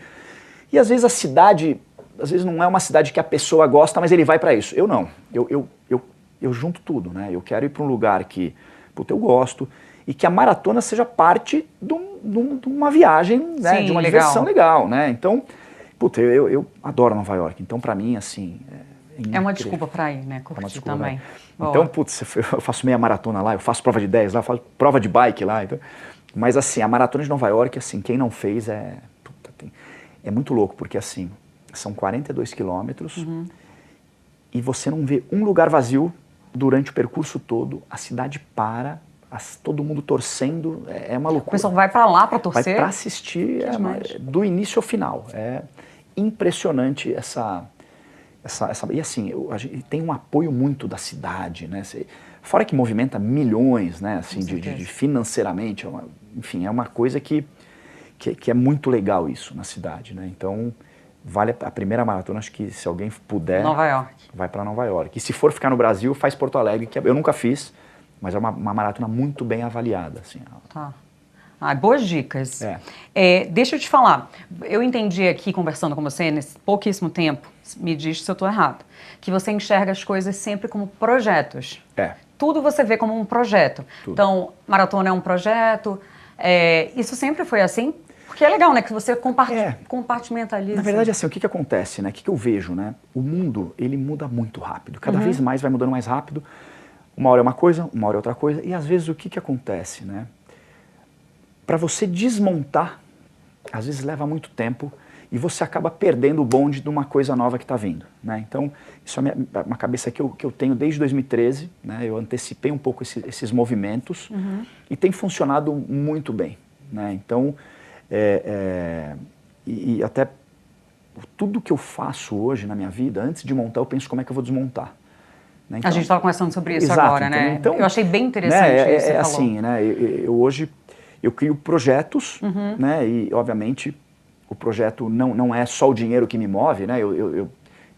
E às vezes a cidade... Às vezes não é uma cidade que a pessoa gosta, mas ele vai para isso. Eu não. Eu junto tudo, né? Eu quero ir para um lugar que eu gosto e que a maratona seja parte de uma viagem, né? Sim, de uma diversão legal, né? Então, eu adoro Nova York. Então, para mim, assim... É uma desculpa para ir, né? Curtir também. Então, eu faço meia maratona lá, eu faço prova de 10 lá, eu faço prova de bike lá. Então, mas, assim, a maratona de Nova York, assim, quem não fez é muito louco, porque, assim... São 42 quilômetros e você não vê um lugar vazio durante o percurso todo. A cidade para, todo mundo torcendo, é uma loucura. O pessoal vai para lá para torcer? Vai para assistir do início ao final. É impressionante essa e assim, a gente tem um apoio muito da cidade, né? Fora que movimenta milhões, né? Assim, de financeiramente, enfim, é uma coisa que é muito legal isso na cidade, né? Então... Vale a primeira maratona, acho que se alguém puder, Nova York. Vai para Nova York. E se for ficar no Brasil, faz Porto Alegre, que eu nunca fiz, mas é uma maratona muito bem avaliada. Assim. Tá. Boas dicas. Deixa eu te falar, eu entendi aqui, conversando com você, nesse pouquíssimo tempo, me diz se eu estou errado, que você enxerga as coisas sempre como projetos. Tudo você vê como um projeto. Tudo. Então, maratona é um projeto. Isso sempre foi assim? Porque é legal, né? Que você compartimentaliza. Na verdade, assim, o que acontece, né? O que eu vejo, né? O mundo, ele muda muito rápido. Cada vez mais vai mudando mais rápido. Uma hora é uma coisa, uma hora é outra coisa. E às vezes o que acontece, né? Para você desmontar, às vezes leva muito tempo e você acaba perdendo o bonde de uma coisa nova que está vindo, né? Então, isso é uma cabeça que eu tenho desde 2013, né? Eu antecipei um pouco esses movimentos e tem funcionado muito bem, né? Então... E até tudo que eu faço hoje na minha vida, antes de montar, eu penso como é que eu vou desmontar. Né? Então, a gente estava conversando sobre isso agora, né? Então, eu achei bem interessante isso que você falou. Assim, né? Hoje eu crio projetos, né? E obviamente o projeto não é só o dinheiro que me move, né? Eu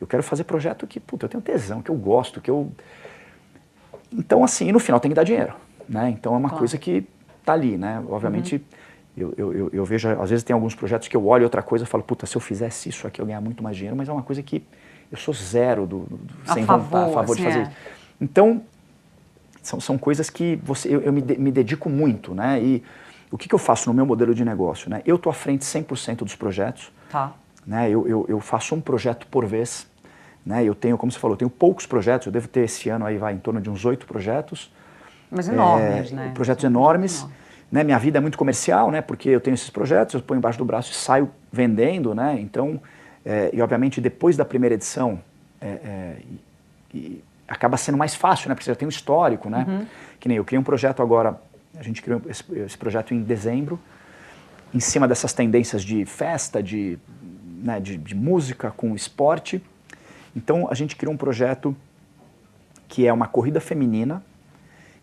quero fazer projeto que, eu tenho tesão, que eu gosto, que eu... Então, assim, no final tem que dar dinheiro, né? Então é uma coisa que tá ali, né? Obviamente... Eu vejo, às vezes tem alguns projetos que eu olho outra coisa e falo, se eu fizesse isso aqui eu ganhar muito mais dinheiro, mas é uma coisa que eu sou zero sem vontade, a favor de fazer isso. Então, são coisas que eu me dedico muito, né? E o que eu faço no meu modelo de negócio, né? Eu estou à frente 100% dos projetos. Tá. Né? Eu faço um projeto por vez. Né? Eu tenho, como você falou, eu tenho poucos projetos. Eu devo ter esse ano aí, em torno de uns 8 projetos. Mas enormes, né? Projetos enormes. Né? Minha vida é muito comercial, né? Porque eu tenho esses projetos, eu ponho embaixo do braço e saio vendendo, né? Então, e obviamente depois da primeira edição, acaba sendo mais fácil, né? Porque você já tem um histórico, né? Uhum. Que nem eu criei um projeto agora, a gente criou esse projeto em dezembro, em cima dessas tendências de festa, de música com esporte. Então, a gente criou um projeto que é uma corrida feminina,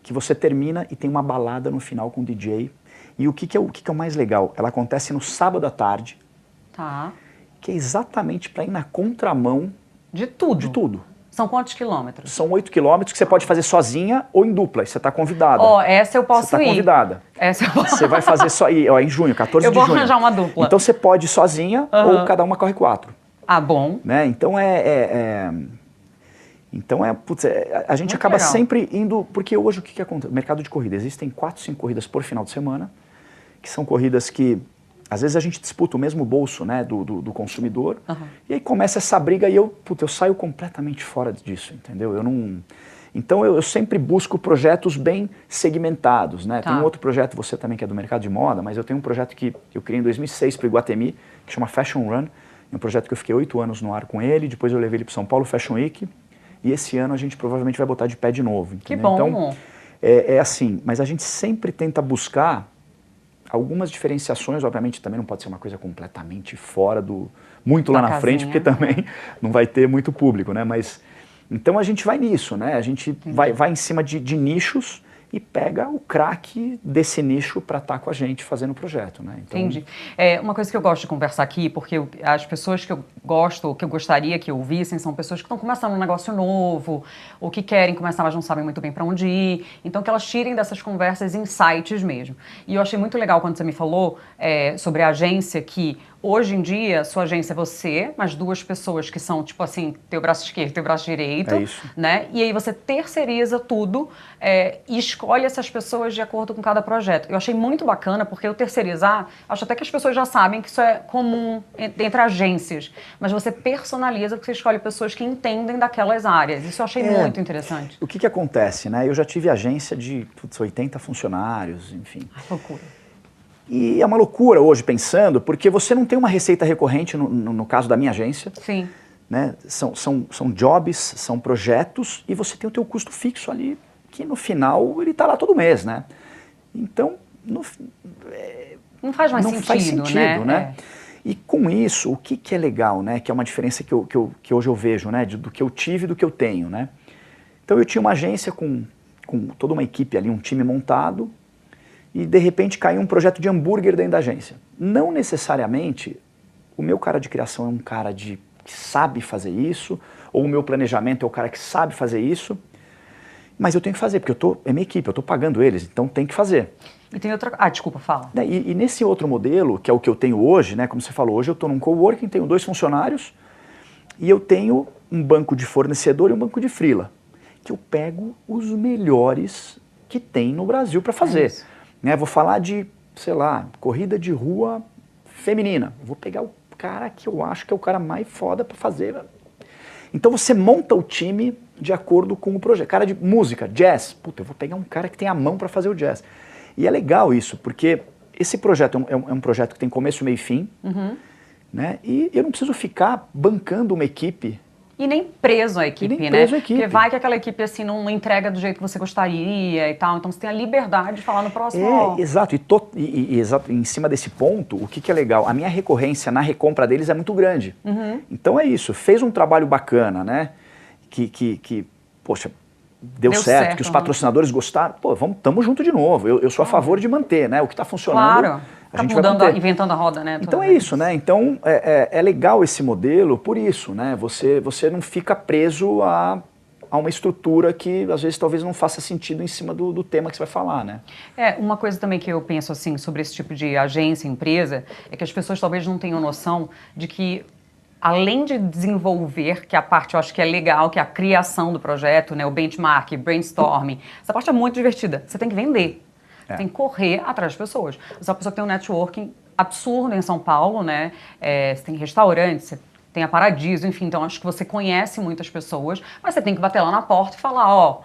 que você termina e tem uma balada no final com o DJ. E o que é o mais legal? Ela acontece no sábado à tarde, Tá. que é exatamente para ir na contramão de tudo. De tudo. São quantos quilômetros? São 8 quilômetros que você pode fazer sozinha ou em dupla. E você está convidada. Ó, essa eu posso ir. Você está convidada. Essa eu posso. Você vai fazer só em junho, 14 de junho. Eu vou arranjar uma dupla. Então você pode ir sozinha ou cada uma corre 4. Ah, bom. Né? Então putz, a gente Muito acaba legal. sempre indo, porque hoje o que acontece? Mercado de corrida, existem 4, 5 corridas por final de semana, que são corridas que, às vezes a gente disputa o mesmo bolso, né, do consumidor, e aí começa essa briga e eu saio completamente fora disso, entendeu? Então eu sempre busco projetos bem segmentados, né? Tá. Tem um outro projeto, você também que é do mercado de moda, mas eu tenho um projeto que eu criei em 2006 para o Iguatemi, que chama Fashion Run, é um projeto que eu fiquei 8 anos no ar com ele, depois eu levei ele para São Paulo Fashion Week, e esse ano a gente provavelmente vai botar de pé de novo. Entendeu? Que bom. Então, é assim, mas a gente sempre tenta buscar algumas diferenciações, obviamente também não pode ser uma coisa completamente fora do... muito lá na frente, porque também não vai ter muito público, né? Mas, então a gente vai nisso, né? A gente vai em cima de nichos e pega o craque desse nicho para estar com a gente fazendo o projeto, né? Então, entendi. Uma coisa que eu gosto de conversar aqui, porque as pessoas que eu gosto, que eu gostaria que ouvissem, são pessoas que estão começando um negócio novo, ou que querem começar, mas não sabem muito bem para onde ir. Então, que elas tirem dessas conversas insights mesmo. E eu achei muito legal quando você me falou sobre a agência, que hoje em dia, sua agência é você, mais 2 pessoas que são, tipo assim, teu braço esquerdo, teu braço direito. É isso. Né? E aí você terceiriza tudo e escolhe essas pessoas de acordo com cada projeto. Eu achei muito bacana, porque eu terceirizar, acho até que as pessoas já sabem que isso é comum entre agências, mas você personaliza porque você escolhe pessoas que entendem daquelas áreas. Isso eu achei muito interessante. O que acontece, né? Eu já tive agência de 80 funcionários, enfim. Ai, loucura. E é uma loucura hoje pensando, porque você não tem uma receita recorrente no caso da minha agência. Sim. Né? São jobs, são projetos e você tem o teu custo fixo ali, que no final ele está lá todo mês, né? Então, não faz mais sentido, né? E com isso, o que é legal, né? Que é uma diferença que hoje eu vejo, né? Do que eu tive e do que eu tenho, né? Então eu tinha uma agência com toda uma equipe ali, um time montado, e de repente caiu um projeto de hambúrguer dentro da agência. Não necessariamente o meu cara de criação é um cara que sabe fazer isso, ou o meu planejamento é o cara que sabe fazer isso, mas eu tenho que fazer, porque é minha equipe, eu estou pagando eles, então tem que fazer. E tem outra... Ah, desculpa, fala. E nesse outro modelo, que é o que eu tenho hoje, né, como você falou, hoje eu estou num coworking, tenho 2 funcionários, e eu tenho um banco de fornecedor e um banco de freela, que eu pego os melhores que tem no Brasil para fazer. Né, vou falar de, sei lá, corrida de rua feminina. Vou pegar o cara que eu acho que é o cara mais foda para fazer. Então você monta o time de acordo com o projeto. Cara de música, jazz. Puta, eu vou pegar um cara que tem a mão para fazer o jazz. E é legal isso, porque esse projeto é um projeto que tem começo, meio e fim. Né, e eu não preciso ficar bancando uma equipe. E nem preso à equipe, nem né? preso à equipe. Porque vai que aquela equipe assim não entrega do jeito que você gostaria e tal. Então você tem a liberdade de falar no próximo. Exato. Exato. Em cima desse ponto, o que é legal? A minha recorrência na recompra deles é muito grande. Então é isso. Fez um trabalho bacana, né? Poxa, deu certo, que os patrocinadores gostaram. Pô, tamo junto de novo. Eu sou a favor de manter, né? O que está funcionando. Claro. A gente mudando, vai manter. inventando a roda, né? Então é isso, né? Então é legal esse modelo por isso, né? Você não fica preso a uma estrutura que às vezes talvez não faça sentido em cima do tema que você vai falar, né? Uma coisa também que eu penso assim sobre esse tipo de agência, empresa, é que as pessoas talvez não tenham noção de que além de desenvolver, que é a parte eu acho que é legal, que é a criação do projeto, né, o benchmark, brainstorming, essa parte é muito divertida. Você tem que vender, você tem que correr atrás das pessoas. Você é uma pessoa que tem um networking absurdo em São Paulo, né? Você tem restaurantes, você tem a Paradiso, enfim, então acho que você conhece muitas pessoas, mas você tem que bater lá na porta e falar, ó,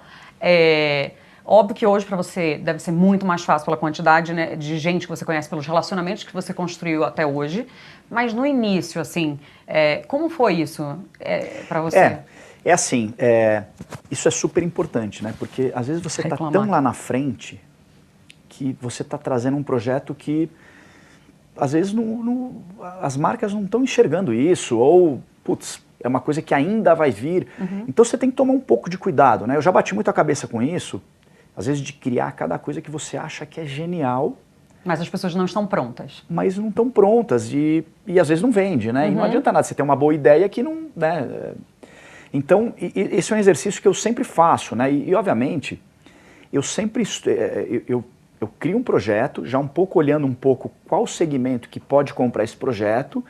óbvio que hoje para você deve ser muito mais fácil pela quantidade, né, de gente que você conhece, pelos relacionamentos que você construiu até hoje, mas no início, assim, como foi isso para você? É assim, isso é super importante, né? Porque às vezes você está tão lá na frente que você está trazendo um projeto que às vezes as marcas não estão enxergando isso, ou, putz, é uma coisa que ainda vai vir. Então você tem que tomar um pouco de cuidado, né? Eu já bati muito a cabeça com isso, às vezes de criar cada coisa que você acha que é genial. Mas as pessoas não estão prontas. Mas não estão prontas e às vezes não vende, né? E não adianta nada, você tem uma boa ideia que não, né? Então, esse é um exercício que eu sempre faço, né? E obviamente, eu sempre, eu crio um projeto, já um pouco olhando um pouco qual segmento que pode comprar esse projeto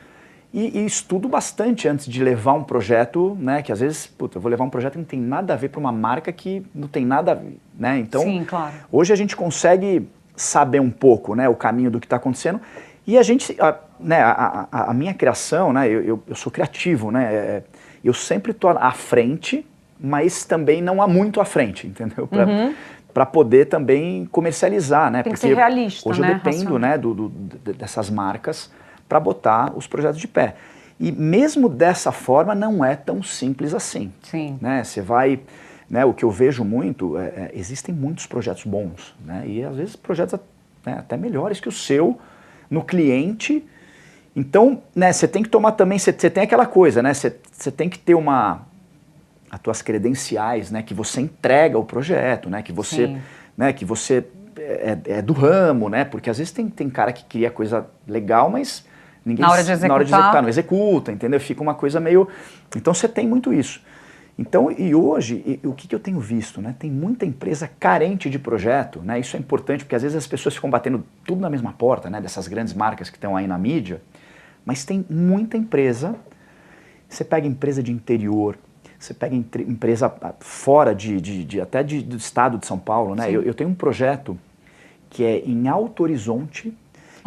e estudo bastante antes de levar um projeto, né? Que às vezes, puta, eu vou levar um projeto que não tem nada a ver para uma marca que não tem nada a ver, né? Então, sim, claro. Hoje a gente consegue saber um pouco, né, o caminho do que está acontecendo e a gente, né, a minha criação, né, eu sou criativo, né, eu sempre estou à frente, mas também não há muito à frente, entendeu? Para poder também comercializar, né? Tem que ser realista, hoje né? Eu dependo, né, dessas marcas para botar os projetos de pé. E mesmo dessa forma não é tão simples assim. Sim. Né? Você vai, né, o que eu vejo muito, existem muitos projetos bons, né? E às vezes projetos até melhores que o seu no cliente. Então, né, você tem que tomar também, você tem aquela coisa, né? Você tem que ter as tuas credenciais, né, que você entrega o projeto, né, que você, né, que você é do ramo, né, porque às vezes tem cara que cria coisa legal, mas ninguém na hora de executar não executa, entendeu? Fica uma coisa meio... Então você tem muito isso. Então, e hoje, o que eu tenho visto, né, tem muita empresa carente de projeto, né, isso é importante porque às vezes as pessoas ficam batendo tudo na mesma porta, né, dessas grandes marcas que estão aí na mídia, mas tem muita empresa, você pega empresa de interior, você pega empresa fora até do estado de São Paulo, né? Eu tenho um projeto que é em Alto Horizonte,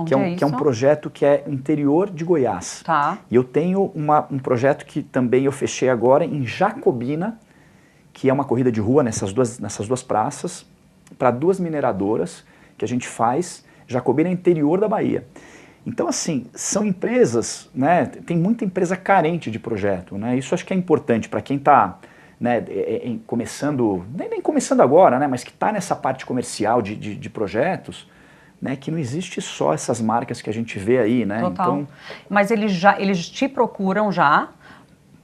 que é um projeto que é interior de Goiás. Tá. E eu tenho um projeto que também eu fechei agora em Jacobina, que é uma corrida de rua nessas duas praças, para 2 mineradoras que a gente faz. Jacobina é interior da Bahia. Então, assim, são empresas, né, tem muita empresa carente de projeto, né, isso acho que é importante para quem está, né, começando, nem começando agora, né, mas que está nessa parte comercial de projetos, né, que não existe só essas marcas que a gente vê aí, né. Total. Então, mas eles te procuram já,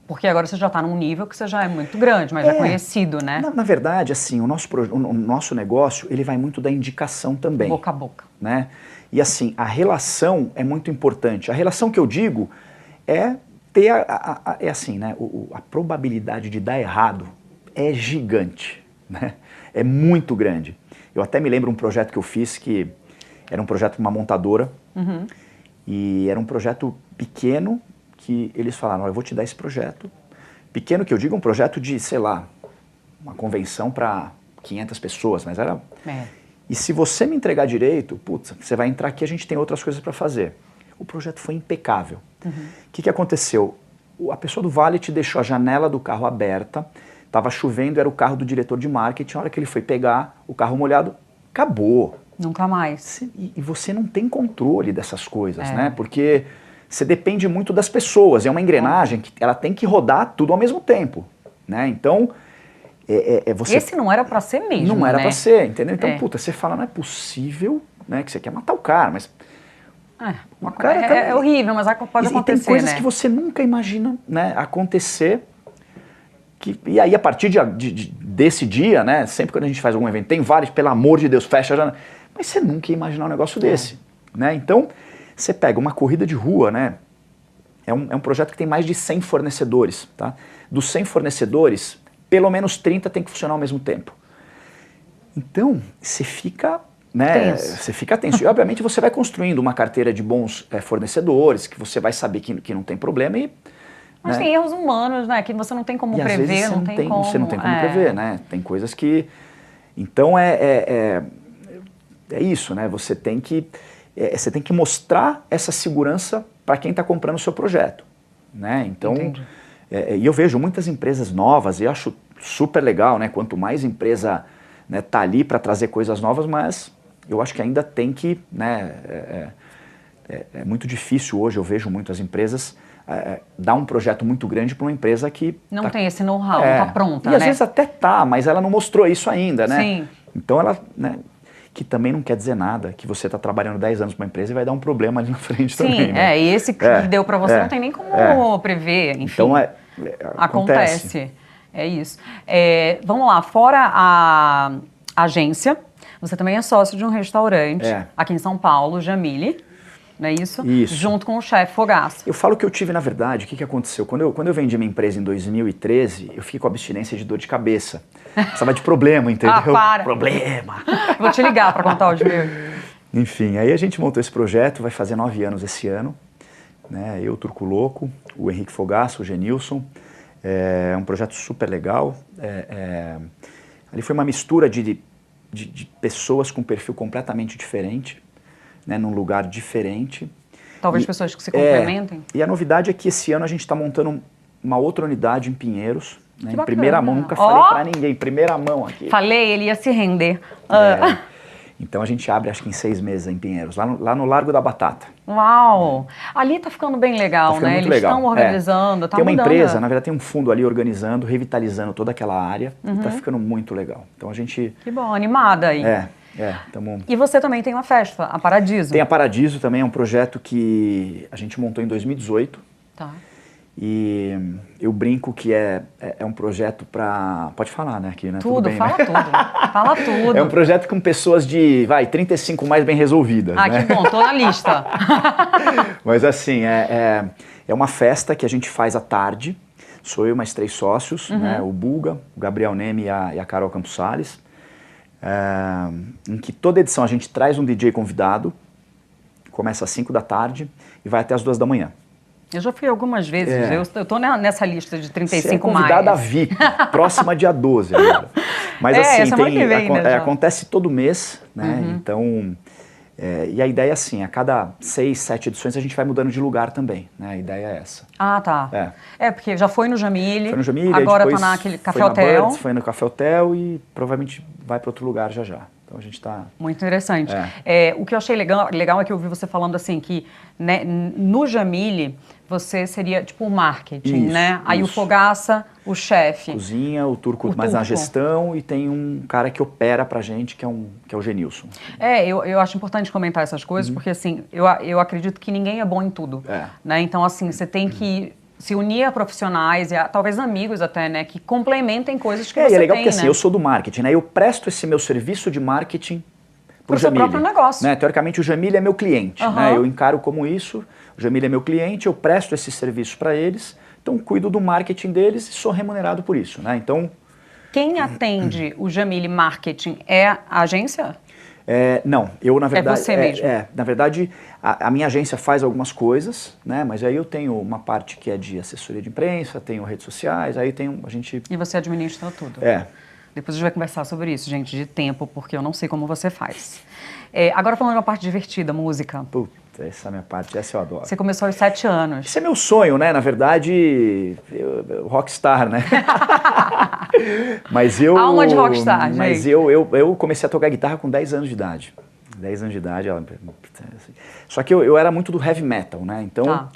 porque agora você já está num nível que você já é muito grande, mas já é conhecido, né? Na verdade, assim, o nosso negócio, ele vai muito da indicação também. Boca a boca. Né? E assim, a relação é muito importante. A relação que eu digo é ter é assim, né? A probabilidade de dar errado é gigante, né? É muito grande. Eu até me lembro um projeto que eu fiz que era um projeto de uma montadora e era um projeto pequeno que eles falaram, eu vou te dar esse projeto. Pequeno que eu digo, um projeto de, sei lá, uma convenção para 500 pessoas, mas era... E se você me entregar direito, putz, você vai entrar aqui, a gente tem outras coisas para fazer. O projeto foi impecável. O que aconteceu? A pessoa do Valet deixou a janela do carro aberta, estava chovendo, era o carro do diretor de marketing, a hora que ele foi pegar o carro molhado, acabou. Nunca mais. E você não tem controle dessas coisas, né? Porque você depende muito das pessoas, é uma engrenagem que ela tem que rodar tudo ao mesmo tempo, né? Então... Esse não era para ser mesmo, não era né? para ser, entendeu? Então, puta, você fala, não é possível, né, que você quer matar o cara, mas... o cara é horrível, mas pode acontecer, tem coisas né? que você nunca imagina, né, acontecer, e aí a partir desse dia, né, sempre quando a gente faz algum evento, tem vários, pelo amor de Deus, fecha já, mas você nunca ia imaginar um negócio desse, né? Então, você pega uma corrida de rua, né, é um projeto que tem mais de 100 fornecedores, tá? Dos 100 fornecedores... pelo menos 30 tem que funcionar ao mesmo tempo. Então, você fica, né, você fica tenso. E, obviamente, você vai construindo uma carteira de bons fornecedores, que você vai saber que não tem problema e Mas né? tem erros humanos, né? Que você não tem como E às prever, vezes não tem como... você não tem como prever, né? Tem coisas que... Então é isso, né? Você tem que mostrar essa segurança para quem está comprando o seu projeto, né? Então, e eu vejo muitas empresas novas e acho super legal, né? Quanto mais empresa, né, tá ali para trazer coisas novas, mas eu acho que ainda tem que, né? É muito difícil hoje, eu vejo muitas empresas dar um projeto muito grande para uma empresa que não tem esse know-how, não está pronta, e às vezes até tá, mas ela não mostrou isso ainda, né? Sim. Então ela, né, que também não quer dizer nada, que você está trabalhando 10 anos para uma empresa e vai dar um problema ali na frente também. Sim, né? e esse que deu para você não tem nem como prever, enfim. Então acontece. É isso. Vamos lá, fora a agência, você também é sócio de um restaurante aqui em São Paulo, Jamile, não é isso? Isso. Junto com o chefe Fogaça. Eu falo que eu tive, na verdade, o que aconteceu? Quando eu vendi minha empresa em 2013, eu fiquei com abstinência de dor de cabeça. Precisava de problema, entendeu? Ah, para! Problema! Vou te ligar para contar os meus. Enfim, aí a gente montou esse projeto, vai fazer 9 anos esse ano. Né? Eu, Turco Louco, o Henrique Fogaça, o Genilson. É um projeto super legal. Ali foi uma mistura de pessoas com perfil completamente diferente, né? Num lugar diferente. Talvez pessoas que se complementem. E a novidade é que esse ano a gente está montando uma outra unidade em Pinheiros. Né? Em bacana. primeira mão, nunca falei pra ninguém, primeira mão aqui. Falei, ele ia se render. Então a gente abre acho que em 6 meses em Pinheiros, lá no Largo da Batata. Uau! Ali tá ficando bem legal, ficando né? muito Eles legal. estão organizando, tá Tem uma mudando. empresa, na verdade tem um fundo ali organizando, revitalizando toda aquela área. E tá ficando muito legal. Então a gente... Que bom, animada aí. Tamo... E você também tem uma festa, a Paradiso. Tem a Paradiso também, é um projeto que a gente montou em 2018. Tá. E eu brinco que é um projeto para... Pode falar, né? Aqui, né? Tudo, bem, fala né? tudo. Fala tudo. É um projeto com pessoas de, 35 mais bem resolvidas. Ah, né? que bom, tô na lista. Mas assim, é uma festa que a gente faz à tarde. Sou eu e mais 3 sócios, né? O Bulga, o Gabriel Neme e a Carol Campos Salles. Em que toda edição a gente traz um DJ convidado, começa às 5 da tarde e vai até às 2 da manhã. Eu já fui algumas vezes, eu tô nessa lista de 35 Você é convidada mais. VIP, próxima dia 12 agora. Mas assim, semana que vem, né, acontece todo mês, né? Então, e a ideia é assim, a cada 6, 7 edições a gente vai mudando de lugar também, né? A ideia é essa. Ah, tá. Porque já foi no Jamile, Foi no Jamile, agora depois tá naquele Café foi na Hotel. Birds, foi no Café Hotel e provavelmente vai para outro lugar já já. Então a gente está... Muito interessante. O que eu achei legal é que eu ouvi você falando assim que, né, no Jamile você seria tipo o marketing, Isso, né? Aí o Fogaça, o chefe. Cozinha, o Turco mais na gestão e tem um cara que opera pra gente que é o Genilson. Eu acho importante comentar essas coisas porque assim, eu acredito que ninguém é bom em tudo, né? Então assim, você tem que se unir a profissionais e talvez amigos até, né, que complementem coisas que você tem, e é legal porque né? assim, eu sou do marketing, né? Eu presto esse meu serviço de marketing pro seu Jamile, próprio negócio. né? Teoricamente o Jamile é meu cliente, né? Eu encaro como isso, o Jamile é meu cliente, eu presto esse serviço para eles, então cuido do marketing deles e sou remunerado por isso, né? Então... Quem atende o Jamile Marketing é a agência? Não, eu na verdade... É você mesmo? Na verdade, a minha agência faz algumas coisas, né? Mas aí eu tenho uma parte que é de assessoria de imprensa, tenho redes sociais, aí tem a gente... E você administra tudo? Depois a gente vai conversar sobre isso, gente, de tempo, porque eu não sei como você faz. Agora falando da parte divertida, música. Puta, essa é a minha parte, essa eu adoro. Você começou aos 7 anos. Esse é meu sonho, né? Na verdade, rockstar, né? Mas eu... Alma de rockstar, Mas gente. eu comecei a tocar guitarra com 10 anos de idade. 10 anos de idade, só que eu era muito do heavy metal, né? Então...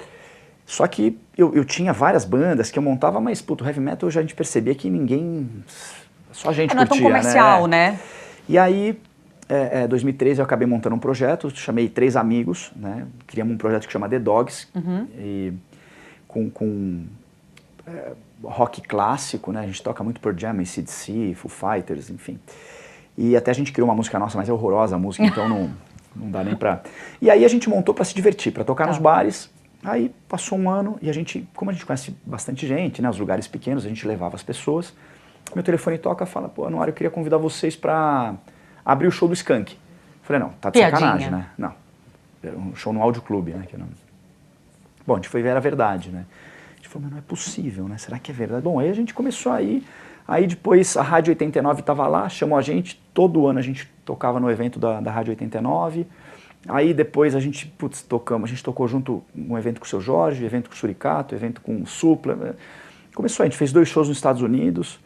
Só que eu tinha várias bandas que eu montava, mas, puto, heavy metal a gente percebia que ninguém... Só a gente não curtia, é tão comercial, né? E aí, em 2013, eu acabei montando um projeto, chamei 3 amigos, né? Criamos um projeto que chama The Dogs, e com rock clássico, né? A gente toca muito Pearl Jam, AC/DC, Foo Fighters, enfim. E até a gente criou uma música nossa, mas é horrorosa a música, então não dá nem pra... E aí a gente montou pra se divertir, pra tocar nos bares. Aí passou um ano e a gente, como a gente conhece bastante gente, né? Os lugares pequenos, a gente levava as pessoas. Meu telefone toca e fala, pô, Anuário, eu queria convidar vocês pra abrir o show do Skank. Falei, não, tá de sacanagem, né? Não, era um show no Audio Clube, né? Bom, a gente foi ver a verdade, né? gente falou, mas não é possível, né? Será que é verdade? Bom, aí a gente começou a ir, aí depois a Rádio 89 estava lá, chamou a gente, todo ano a gente tocava no evento da Rádio 89, aí depois a gente, a gente tocou junto um evento com o Seu Jorge, evento com o Suricato, evento com o Supla, começou, a gente fez 2 shows nos Estados Unidos,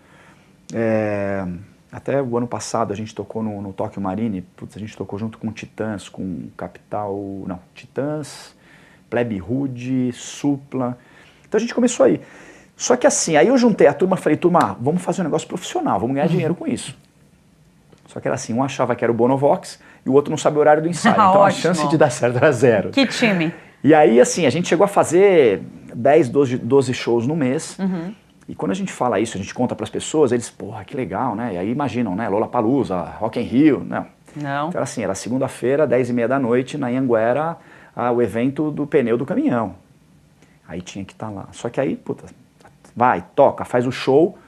até o ano passado a gente tocou no Tóquio Marine, a gente tocou junto com Titãs, com Titãs, Plebe Rude, Supla, então a gente começou aí. Só que assim, aí eu juntei a turma e falei, turma, vamos fazer um negócio profissional, vamos ganhar dinheiro com isso. Só que era assim, um achava que era o Bonovox e o outro não sabe o horário do ensaio, então a chance de dar certo era 0. Que time! E aí assim, a gente chegou a fazer 10, 12 shows no mês, e quando a gente fala isso, a gente conta para as pessoas, eles, porra, que legal, né? E aí imaginam, né? Lollapalooza, Rock in Rio, não. Não. Então assim, era segunda-feira, 10h30 da noite, na Anhanguera, o evento do pneu do caminhão. Aí tinha que estar lá. Só que aí, vai, toca, faz o show,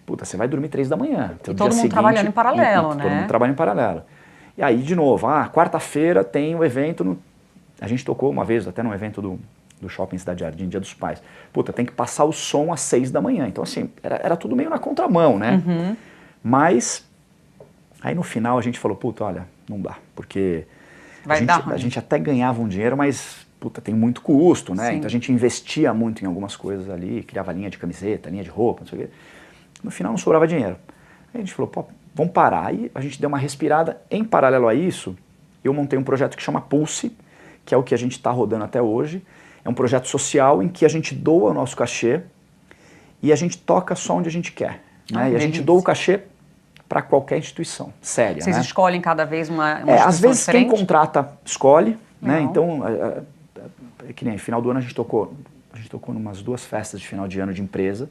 você vai dormir 3 da manhã. E todo mundo trabalhando em paralelo, né? Todo mundo trabalhando em paralelo. E aí, de novo, quarta-feira tem o evento, a gente tocou uma vez até no evento do Shopping Cidade Jardim, Dia dos Pais. Tem que passar o som às 6 da manhã. Então, assim, era tudo meio na contramão, né? Mas, aí no final a gente falou, olha, não dá, porque a gente até ganhava um dinheiro, mas, tem muito custo, né? Sim. Então a gente investia muito em algumas coisas ali, criava linha de camiseta, linha de roupa, não sei o quê. No final não sobrava dinheiro. Aí a gente falou, vamos parar. Aí a gente deu uma respirada. Em paralelo a isso, eu montei um projeto que chama Pulse, que é o que a gente está rodando até hoje. É um projeto social em que a gente doa o nosso cachê e a gente toca só onde a gente quer. Né? E a gente doa o cachê para qualquer instituição séria. Vocês escolhem cada vez uma instituição às vezes diferente? Quem contrata escolhe. Né? Então, que nem final do ano a gente tocou numas 2 festas de final de ano de empresa.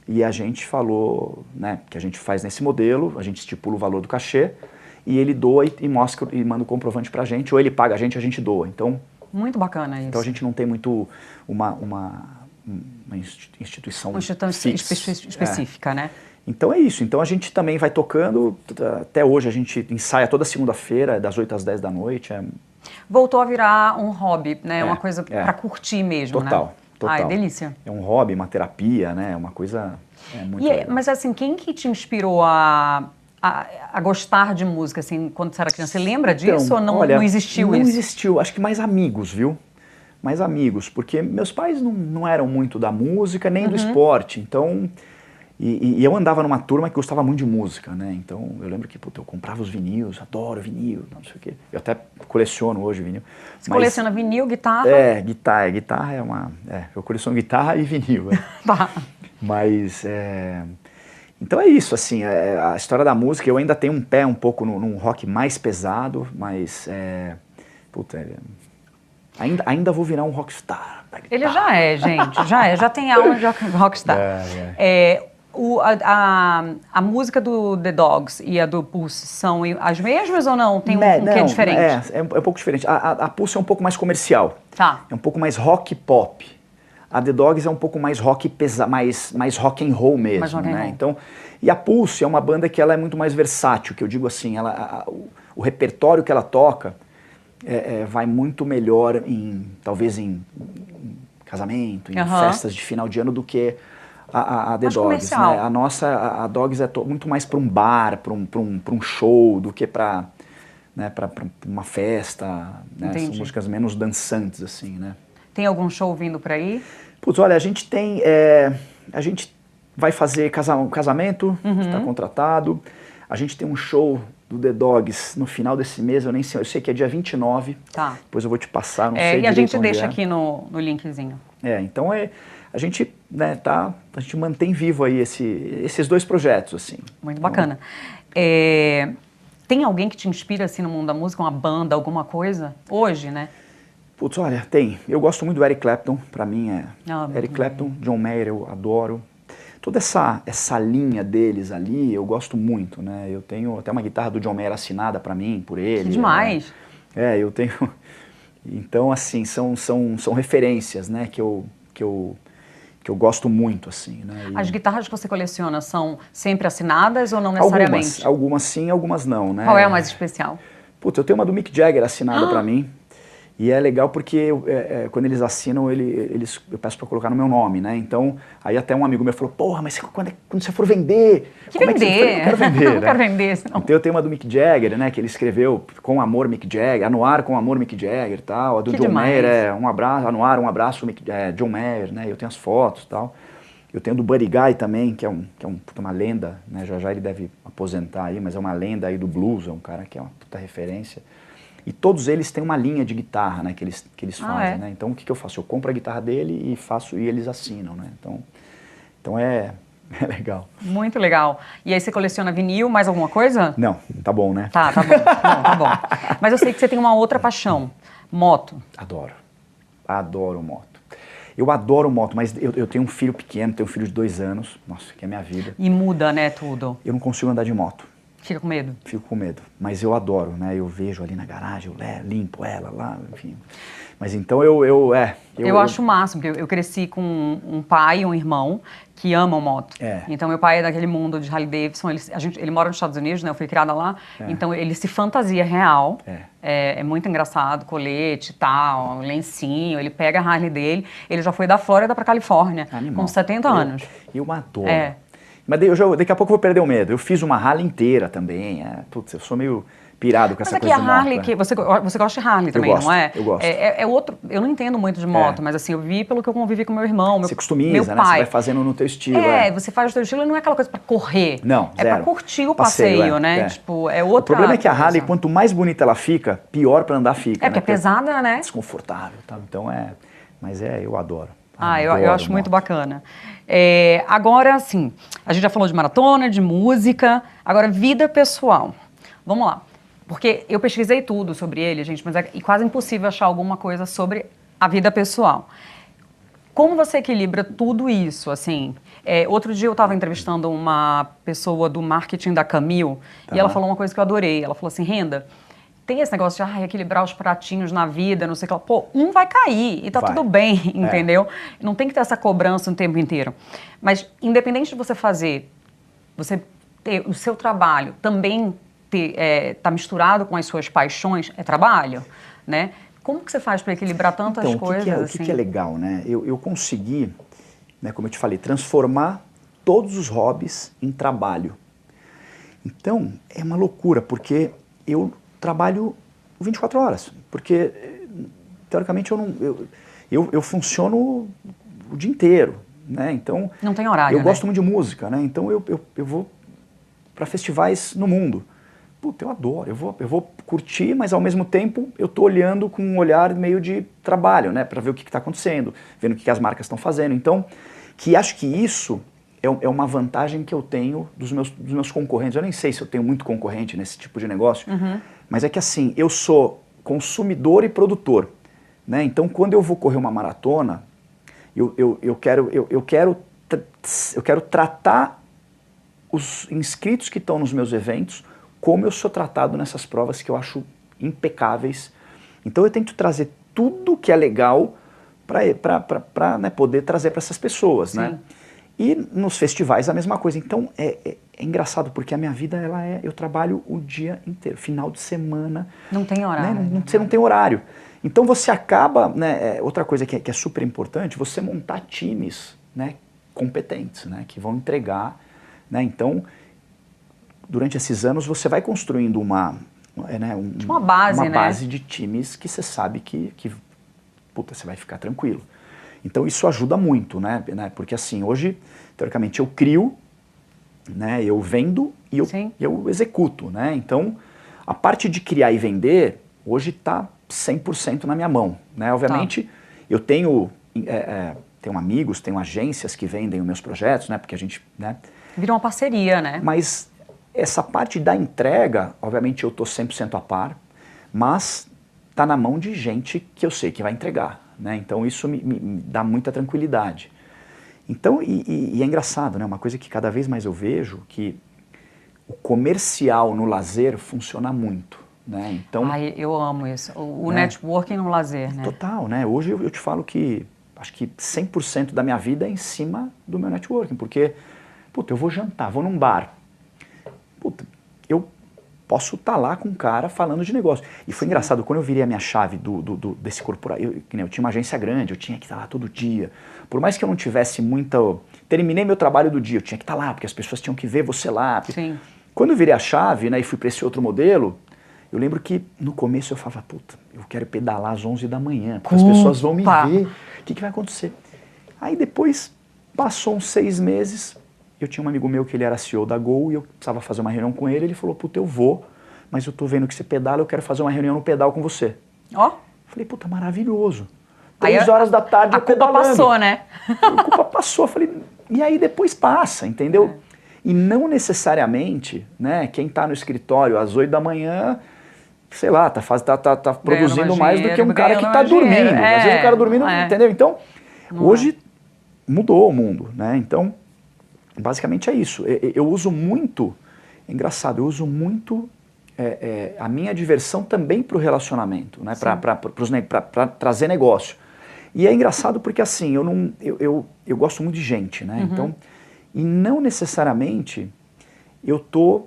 E a gente falou, né, que a gente faz nesse modelo, a gente estipula o valor do cachê e ele doa e mostra e manda o comprovante pra gente, ou ele paga a gente doa. Então, muito bacana isso. Então a gente não tem muito uma instituição específica, né? Então é isso. Então a gente também vai tocando, até hoje a gente ensaia toda segunda-feira, das 8 às 10 da noite. Voltou a virar um hobby, né? Uma coisa pra curtir mesmo, total. Né? Total. Ai, delícia. É um hobby, uma terapia, né? Uma coisa muito legal. Mas assim, quem que te inspirou a gostar de música, assim, quando você era criança? Você lembra disso ou não existiu isso? Não existiu. Acho que mais amigos, viu? Mais amigos. Porque meus pais não eram muito da música, nem do esporte. Então... E eu andava numa turma que gostava muito de música, né? Então eu lembro que eu comprava os vinis, adoro vinil, não sei o quê. Eu até coleciono hoje vinil. Você coleciona vinil, guitarra? Guitarra é uma... eu coleciono guitarra e vinil. Tá. Mas... Então é isso, assim, a história da música, eu ainda tenho um pé um pouco num rock mais pesado, mas... Ainda vou virar um rockstar. Ele já é, gente, já tem alma de rockstar. A música do The Dogs e a do Pulse são as mesmas ou não? Tem um que é diferente? É um pouco diferente. A Pulse é um pouco mais comercial. Tá. É um pouco mais rock pop. A The Dogs é um pouco mais rock mais rock and roll mesmo, mais rock and né? roll. Então, e a Pulse é uma banda que ela é muito mais versátil, que eu digo assim, o repertório que ela toca vai muito melhor talvez em casamento, em festas de final de ano do que a The Dogs, né? A Dogs é muito mais para um bar, para um show, do que para uma festa, né? São músicas menos dançantes, assim, né? Tem algum show vindo por aí? Olha, a gente tem, a gente vai fazer um casamento, está contratado, a gente tem um show do The Dogs no final desse mês, eu nem sei, eu sei que é dia 29, tá. Depois eu vou te passar, não sei e a gente deixa aqui no linkzinho. Então a gente, a gente mantém vivo aí esses 2 projetos, assim. Muito bacana. Tem alguém que te inspira, assim, no mundo da música, uma banda, alguma coisa? Hoje, né? Olha, tem. Eu gosto muito do Eric Clapton, pra mim Eric Clapton, John Mayer, eu adoro. Toda essa linha deles ali, eu gosto muito, né? Eu tenho até uma guitarra do John Mayer assinada pra mim, por ele. Que demais! Eu tenho... Então, assim, são referências, né, que eu gosto muito, assim, né? As guitarras que você coleciona são sempre assinadas ou não necessariamente? Algumas sim, algumas não, né? Qual é a mais especial? Eu tenho uma do Mick Jagger assinada pra mim. E é legal porque quando eles assinam, eu peço para colocar no meu nome, né? Então, aí até um amigo meu falou, porra, mas quando você for vender... Como vender? É que eu quero vender, né? Não quero vender, senão... Então eu tenho uma do Mick Jagger, né? Que ele escreveu Com Amor Mick Jagger, Anuar com Amor Mick Jagger e tal. A do Que John demais. Mayer Um Abraço, Anuar, um abraço John Mayer, né? Eu tenho as fotos e tal. Eu tenho do Buddy Guy também, que é uma lenda, né? Já ele deve aposentar aí, mas é uma lenda aí do blues, é um cara que é uma puta referência. E todos eles têm uma linha de guitarra, né, que eles fazem, né? Então o que eu faço? Eu compro a guitarra dele e eles assinam, né? Então é legal. Muito legal. E aí você coleciona vinil, mais alguma coisa? Não, tá bom, né? Tá bom. Não, tá bom. Mas eu sei que você tem uma outra paixão, moto. Adoro moto. Eu adoro moto, mas eu tenho um filho pequeno, tenho um filho de 2 anos, nossa, que é a minha vida. E muda, né, tudo. Eu não consigo andar de moto. Fica com medo? Fico com medo, mas eu adoro, né? Eu vejo ali na garagem, eu limpo ela lá, enfim. Mas então eu acho o máximo, porque eu cresci com um pai e um irmão que amam moto. Então meu pai é daquele mundo de Harley Davidson, ele mora nos Estados Unidos, né? Eu fui criada lá, então ele se fantasia real. É muito engraçado, colete e tal, lencinho, ele pega a Harley dele, ele já foi da Flórida para Califórnia, com 70 anos. Eu adoro. Mas daqui a pouco eu vou perder o medo. Eu fiz uma Harley inteira também. Putz, eu sou meio pirado com essa coisa de moto. Mas aqui a Harley, você gosta de Harley também, não é? Eu gosto. É outro, eu não entendo muito de moto, mas assim, eu vi pelo que eu convivi com meu irmão, você customiza, meu né? pai. Você vai fazendo no teu estilo. Você faz o teu estilo e não é aquela coisa pra correr. Não, é pra curtir o passeio, né? Tipo, é outra O problema é que a Harley, coisa. quanto mais bonita ela fica, pior pra andar fica. Porque é pesada, né? Desconfortável, tá? Então mas eu adoro. Eu acho muito bacana. Agora, assim, a gente já falou de maratona, de música, agora vida pessoal. Vamos lá. Porque eu pesquisei tudo sobre ele, gente, mas é quase impossível achar alguma coisa sobre a vida pessoal. Como você equilibra tudo isso, assim? Outro dia eu estava entrevistando uma pessoa do marketing da Camil e ela falou uma coisa que eu adorei. Ela falou assim, Renda, tem esse negócio de equilibrar os pratinhos na vida, não sei o que lá. Pô, um vai cair e tá tudo bem, entendeu? Não tem que ter essa cobrança o tempo inteiro. Mas, independente de você ter o seu trabalho também tá misturado com as suas paixões, é trabalho, né? Como que você faz para equilibrar tantas coisas? O que é legal, né? Eu consegui, né, como eu te falei, transformar todos os hobbies em trabalho. Então, é uma loucura, porque eu trabalho 24 horas, porque teoricamente eu funciono o dia inteiro, né? Então não tem horário, eu gosto muito de música, né? Então eu vou para festivais no mundo. Puta, eu adoro, eu vou curtir, mas ao mesmo tempo eu tô olhando com um olhar meio de trabalho, né? Para ver o que está acontecendo, vendo o que as marcas estão fazendo. Então, acho que isso é uma vantagem que eu tenho dos meus concorrentes. Eu nem sei se eu tenho muito concorrente nesse tipo de negócio, mas é que assim, eu sou consumidor e produtor, né? Então, quando eu vou correr uma maratona, eu quero tratar os inscritos que estão nos meus eventos como eu sou tratado nessas provas que eu acho impecáveis. Então eu tento trazer tudo que é legal para né, poder trazer para essas pessoas, né? E nos festivais a mesma coisa. Então é engraçado porque a minha vida eu trabalho o dia inteiro, final de semana. Não tem horário. Né? Você não tem horário. Então você acaba, né, outra coisa que é super importante, você montar times, né, competentes, né, que vão entregar, né? Então durante esses anos você vai construindo uma base de times que você sabe que puta, você vai ficar tranquilo. Então isso ajuda muito, né? Porque assim, hoje, teoricamente, eu crio, né? Eu vendo e eu executo, né? Então, a parte de criar e vender, hoje está 100% na minha mão, né? Obviamente, eu tenho amigos, tenho agências que vendem os meus projetos, né? Porque a gente, né? Vira uma parceria, né? Mas essa parte da entrega, obviamente eu estou 100% a par, mas está na mão de gente que eu sei que vai entregar, né? Então isso me dá muita tranquilidade. Então, e é engraçado, né? Uma coisa que cada vez mais eu vejo, que o comercial no lazer funciona muito, né? Então, eu amo isso. O networking no lazer, né? Total, né? Hoje eu te falo que acho que 100% da minha vida é em cima do meu networking, porque, puta, eu vou jantar, vou num bar. Puta, eu posso estar lá com um cara falando de negócio. E foi engraçado, quando eu virei a minha chave desse corporativo, eu tinha uma agência grande, eu tinha que estar lá todo dia. Por mais que eu não tivesse muita... Terminei meu trabalho do dia, eu tinha que estar lá, porque as pessoas tinham que ver você lá. Sim. Quando eu virei a chave, né, e fui para esse outro modelo, eu lembro que no começo eu falava, puta, eu quero pedalar às 11 da manhã, porque as pessoas vão me ver, o que vai acontecer? Aí depois, passou uns 6 meses, eu tinha um amigo meu que ele era CEO da Gol, e eu precisava fazer uma reunião com ele, ele falou, puta, eu vou, mas eu tô vendo que você pedala, eu quero fazer uma reunião no pedal com você. Ó. Falei, puta, maravilhoso. 3 horas da tarde eu pedalando. A culpa passou, né? A culpa passou, eu falei, e aí depois passa, entendeu? E não necessariamente, né, quem está no escritório às 8 da manhã, sei lá, tá produzindo mais do que um cara que está dormindo. Às vezes o cara dormindo, entendeu? Então, hoje mudou o mundo, né? Então, basicamente é isso. Eu uso muito, é engraçado, eu uso muito a minha diversão também para o relacionamento, né? Para trazer negócio. E é engraçado porque assim, eu gosto muito de gente, né? Então, e não necessariamente eu tô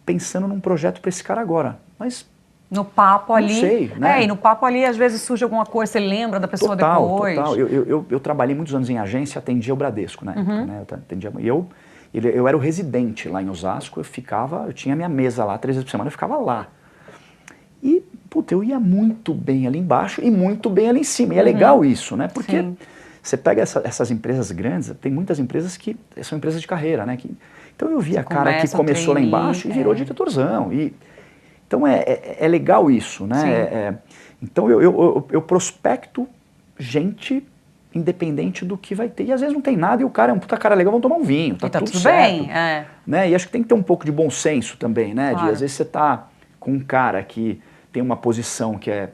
pensando num projeto para esse cara agora, mas no papo ali, não sei, né? E no papo ali às vezes surge alguma coisa, você lembra da pessoa depois. Total. Eu trabalhei muitos anos em agência, atendia o Bradesco, né? Eu era o residente lá em Osasco, eu tinha minha mesa lá 3 vezes por semana, eu ficava lá. E, puta, eu ia muito bem ali embaixo e muito bem ali em cima. E é legal isso, né? Porque você pega essas empresas grandes, tem muitas empresas que são empresas de carreira, né? Então eu via cara que começou lá embaixo e virou diretorzão. Então é legal isso, né? Então eu prospecto gente independente do que vai ter. E às vezes não tem nada e o cara é um puta cara legal, vamos tomar um vinho, tá tudo certo. Bem, né? E acho que tem que ter um pouco de bom senso também, né? Claro. Às vezes você tá com um cara que tem uma posição que é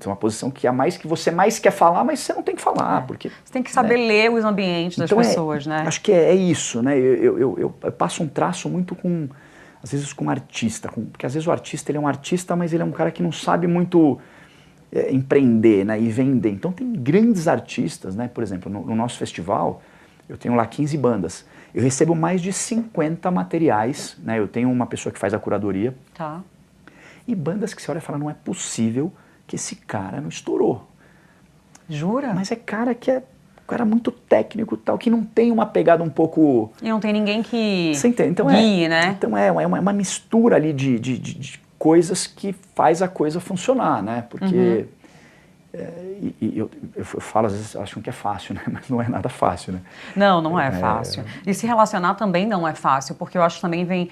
uma posição que você mais quer falar, mas você não tem que falar. Porque, você tem que saber ler os ambientes das pessoas, né? Acho que é isso, né? Eu passo um traço muito às vezes com um artista, porque às vezes o artista ele é um artista, mas ele é um cara que não sabe muito empreender, né? E vender. Então tem grandes artistas, né? Por exemplo, no nosso festival, eu tenho lá 15 bandas. Eu recebo mais de 50 materiais, né? Eu tenho uma pessoa que faz a curadoria. Tá. E bandas que você olha e fala, não é possível que esse cara não estourou. Jura? Mas é cara que é cara muito técnico e tal, que não tem uma pegada um pouco... E não tem ninguém que você entende? Então guie, né? Então é uma mistura ali de coisas que faz a coisa funcionar, né? Porque... eu falo, às vezes, acham que é fácil, né? Mas não é nada fácil, né? Não é fácil. E se relacionar também não é fácil, porque eu acho que também vem...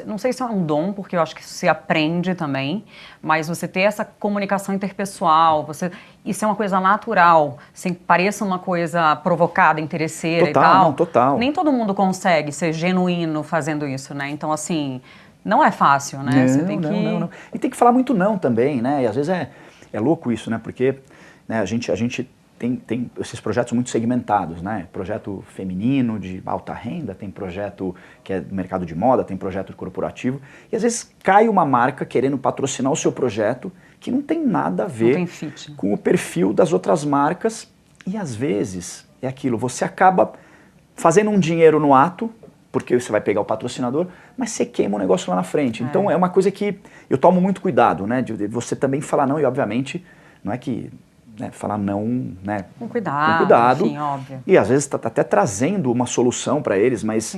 Não sei se é um dom, porque eu acho que isso se aprende também, mas você ter essa comunicação interpessoal, isso é uma coisa natural, sem que pareça uma coisa provocada, interesseira e tal. Não, total. Nem todo mundo consegue ser genuíno fazendo isso, né? Então, assim, não é fácil, né? Não. E tem que falar muito não também, né? E às vezes é louco isso, né? Porque né, a gente tem esses projetos muito segmentados, né? Projeto feminino de alta renda, tem projeto que é do mercado de moda, tem projeto corporativo. E às vezes cai uma marca querendo patrocinar o seu projeto que não tem nada a ver com o perfil das outras marcas. E às vezes é aquilo, você acaba fazendo um dinheiro no ato, porque você vai pegar o patrocinador, mas você queima o negócio lá na frente. Então é uma coisa que eu tomo muito cuidado, né? De você também falar não, e obviamente não é que... Né, falar não, né, com cuidado, enfim, óbvio. E às vezes está até trazendo uma solução para eles, mas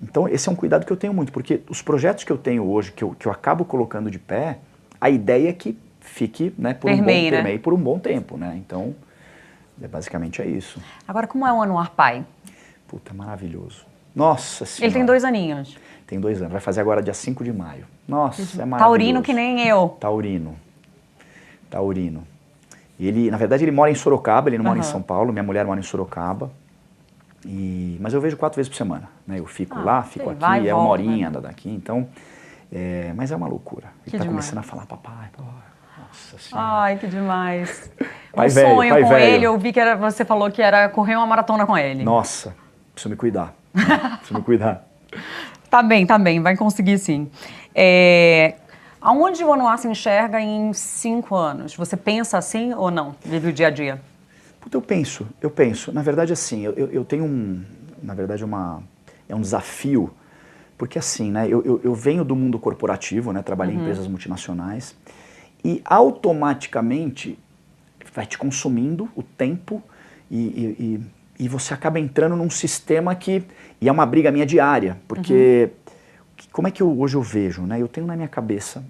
então esse é um cuidado que eu tenho muito, porque os projetos que eu tenho hoje, que eu acabo colocando de pé, a ideia é que fique, né, permeie por um bom tempo, né? Então basicamente é isso. Agora, como é o Anuar pai? Puta, maravilhoso. Nossa Senhora. Ele tem 2 aninhos. Tem 2 anos, vai fazer agora dia 5 de maio. Nossa, é maravilhoso. Taurino que nem eu. Taurino. Ele, na verdade, ele mora em Sorocaba, ele não mora em São Paulo, minha mulher mora em Sorocaba. Mas eu vejo 4 vezes por semana, né? Eu fico lá, fico aqui, é 1 horinha daqui, então... mas é uma loucura. Ele está começando a falar, papai, nossa Senhora. Ai, que demais. Pai sonho velho, com ele, eu vi que você falou que era correr uma maratona com ele. Nossa, preciso me cuidar. Preciso me cuidar. Tá bem, vai conseguir sim. Aonde o Anuar se enxerga em 5 anos? Você pensa assim ou não? Vive o dia a dia? Puta, eu penso. Na verdade, assim, eu tenho na verdade, é um desafio Porque assim, né, eu venho do mundo corporativo, né, trabalhei em empresas multinacionais, e automaticamente vai te consumindo o tempo e você acaba entrando num sistema que... E é uma briga minha diária, porque como é que hoje eu vejo, né? Eu tenho na minha cabeça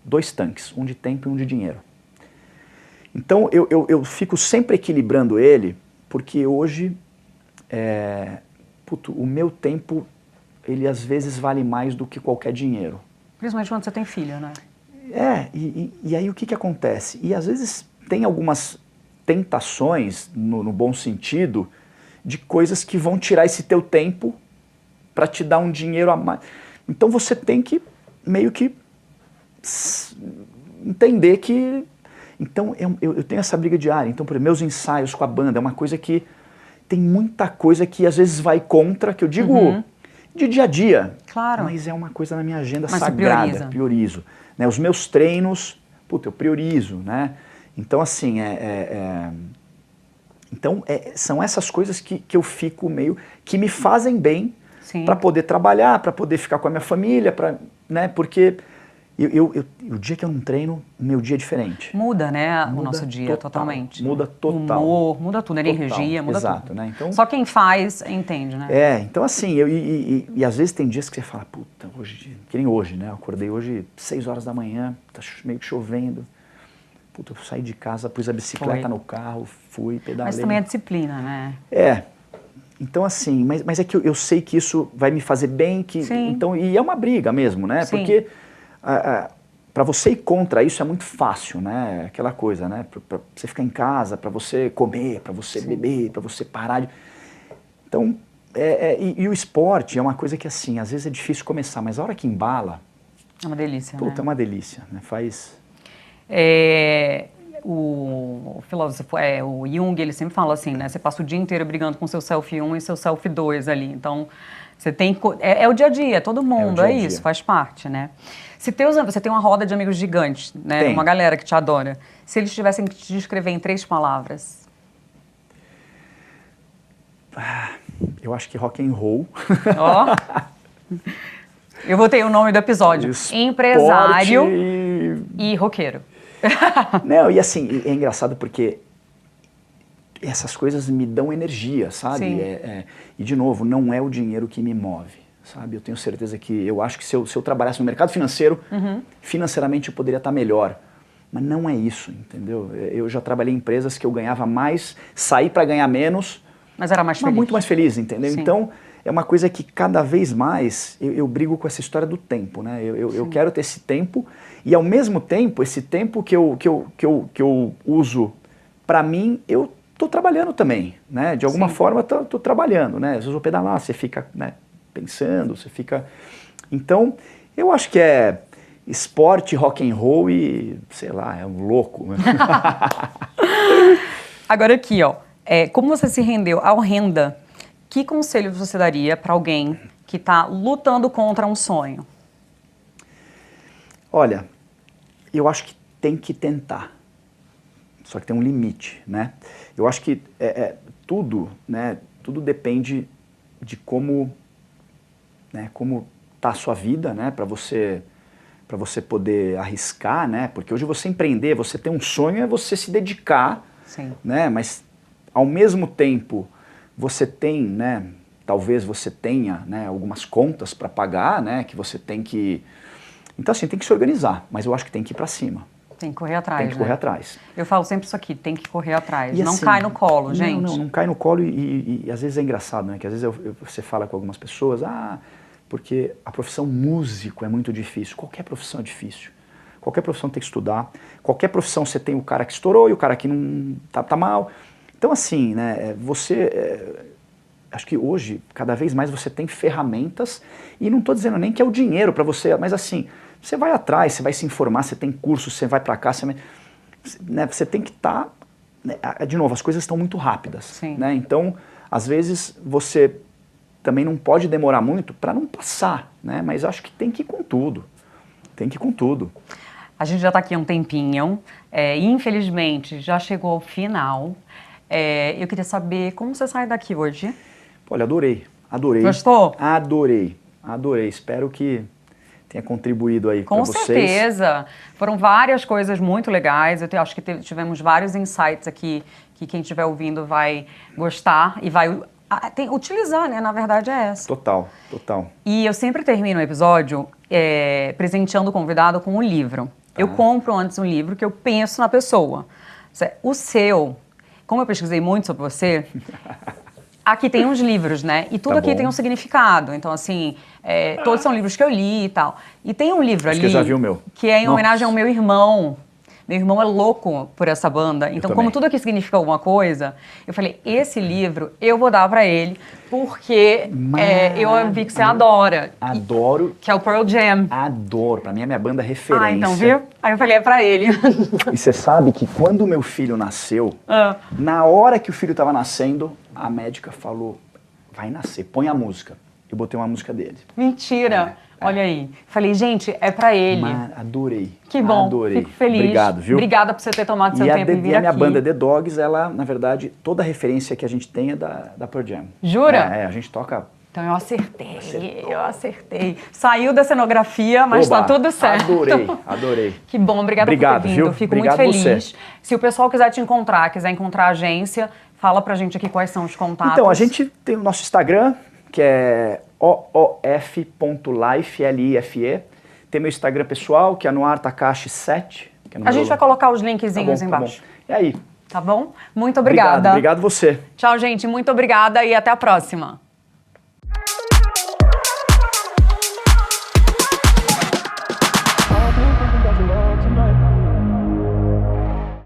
dois tanques, um de tempo e um de dinheiro. Então eu fico sempre equilibrando ele, porque hoje o meu tempo, ele às vezes vale mais do que qualquer dinheiro. Principalmente quando você tem filho, né? E aí o que acontece? E às vezes tem algumas tentações, no bom sentido, de coisas que vão tirar esse teu tempo para te dar um dinheiro a mais. Então você tem que meio que entender que... Então eu tenho essa briga diária. Então, por exemplo, meus ensaios com a banda é uma coisa que tem muita coisa que às vezes vai contra, que eu digo de dia a dia. Claro. Mas é uma coisa na minha agenda mas sagrada. Priorizo. Né? Os meus treinos, eu priorizo, né? Então, assim, são essas coisas que eu fico meio... que me fazem bem para poder trabalhar, para poder ficar com a minha família, né? Porque o dia que eu não treino, o meu dia é diferente. Muda, né, o nosso dia totalmente. Muda total. Humor, muda tudo, energia, muda Exato, tudo. Né? Então, só quem faz entende, né? Então assim, e às vezes tem dias que você fala, puta, hoje, que nem hoje, né? Eu acordei hoje 6 horas da manhã, tá meio que chovendo. Puta, eu saí de casa, pus a bicicleta no carro, fui, pedalei. Mas também é disciplina, né? Então assim, mas é que eu sei que isso vai me fazer bem, então, e é uma briga mesmo, né? Sim. Porque para você ir contra isso é muito fácil, né? Aquela coisa, né? Pra você ficar em casa, para você comer, para você beber, para você parar de... Então, e o esporte é uma coisa que assim, às vezes é difícil começar, mas a hora que embala... É uma delícia, né? É uma delícia, né? O filósofo, o Jung, ele sempre fala assim, né? Você passa o dia inteiro brigando com seu self 1 e seu self 2 ali. Então, você tem... É o dia a dia, todo mundo, é isso, faz parte, né? Você tem uma roda de amigos gigantes, né? Uma galera que te adora. Se eles tivessem que te descrever em 3 palavras? Eu acho que rock and roll. Ó. Eu botei o nome do episódio. Empresário e roqueiro. Não, e assim, é engraçado porque essas coisas me dão energia, sabe? E de novo, não é o dinheiro que me move, sabe? Eu tenho certeza que, eu acho que se eu trabalhasse no mercado financeiro, financeiramente eu poderia estar melhor. Mas não é isso, entendeu? Eu já trabalhei em empresas que eu ganhava mais, saí para ganhar menos, mas era mais feliz. Muito mais feliz, entendeu? Sim. Então, é uma coisa que cada vez mais eu brigo com essa história do tempo, né? Eu quero ter esse tempo e, ao mesmo tempo, esse tempo que eu uso para mim, eu estou trabalhando também, né? De alguma forma, estou trabalhando, né? Às vezes eu vou pedalar, você fica, né, pensando, você fica... Então, eu acho que é esporte, rock and roll e, sei lá, é um louco. Né? Agora aqui, ó, como você se rendeu ao renda, que conselho você daria para alguém que está lutando contra um sonho? Olha, eu acho que tem que tentar, só que tem um limite, né? Eu acho que tudo, né? Tudo depende de como, né? Como tá a sua vida, né? Para você poder arriscar, né? Porque hoje você empreender, você ter um sonho é você se dedicar, né? Mas ao mesmo tempo você tem, né? Talvez você tenha, né, algumas contas para pagar, né? Que você tem que... Então assim, tem que se organizar, mas eu acho que tem que ir para cima. Tem que correr atrás, Tem que correr atrás. Eu falo sempre isso aqui, tem que correr atrás. E não assim, cai no colo, gente. Não cai no colo e às vezes é engraçado, né? Que às vezes você fala com algumas pessoas, porque a profissão músico é muito difícil. Qualquer profissão é difícil. Qualquer profissão tem que estudar. Qualquer profissão você tem o cara que estourou e o cara que não tá mal. Então assim, né? Acho que hoje, cada vez mais, você tem ferramentas, e não estou dizendo nem que é o dinheiro para você, mas assim, você vai atrás, você vai se informar, você tem curso, você vai para cá, você tem que estar... Né, de novo, as coisas estão muito rápidas. Né? Então, às vezes, você também não pode demorar muito para não passar, né? Mas acho que tem que ir com tudo. Tem que ir com tudo. A gente já está aqui há um tempinho, e infelizmente já chegou ao final. Eu queria saber como você sai daqui hoje. Olha, adorei. Gostou? Adorei. Adorei. Espero que tenha contribuído aí para vocês. Com certeza. Foram várias coisas muito legais. Acho que tivemos vários insights aqui que quem estiver ouvindo vai gostar e vai utilizar, né? Na verdade é essa. Total, total. E eu sempre termino o episódio presenteando o convidado com um livro. Eu compro antes um livro que eu penso na pessoa. O seu, como eu pesquisei muito sobre você, aqui tem uns livros, né? E tudo aqui tem um significado. Então, assim, todos são livros que eu li e tal. E tem um livro ali que eu já vi o meu. Que é em homenagem ao meu irmão. Meu irmão é louco por essa banda. Então, como tudo aqui significa alguma coisa, eu falei, esse livro eu vou dar pra ele, porque eu vi que você adora. Adoro. Que é o Pearl Jam. Adoro. Pra mim é minha banda referência. Ah, então, viu? Aí eu falei, é pra ele. E você sabe que quando o meu filho nasceu, na hora que o filho tava nascendo, a médica falou, vai nascer, põe a música. Eu botei uma música dele. Mentira. Olha aí. Falei, gente, é pra ele. Adorei. Que bom. Adorei. Fico feliz. Obrigado, viu? Obrigada por você ter tomado seu tempo e vir aqui. E a minha banda The Dogs, ela, na verdade, toda a referência que a gente tem é da Pearl Jam. Jura? A gente toca... Então eu acertei. Saiu da cenografia, mas tá tudo certo. Adorei. Que bom, obrigada por ter vindo. Viu? Fico Obrigado muito feliz. Você. Se o pessoal quiser te encontrar, quiser encontrar a agência, fala pra gente aqui quais são os contatos. Então, a gente tem o nosso Instagram, que é oof.life, L-I-F-E. Tem meu Instagram pessoal, que é noartakashi7. A gente vai colocar os linkzinhos embaixo. E aí? Tá bom? Muito obrigada. Obrigado você. Tchau, gente. Muito obrigada e até a próxima.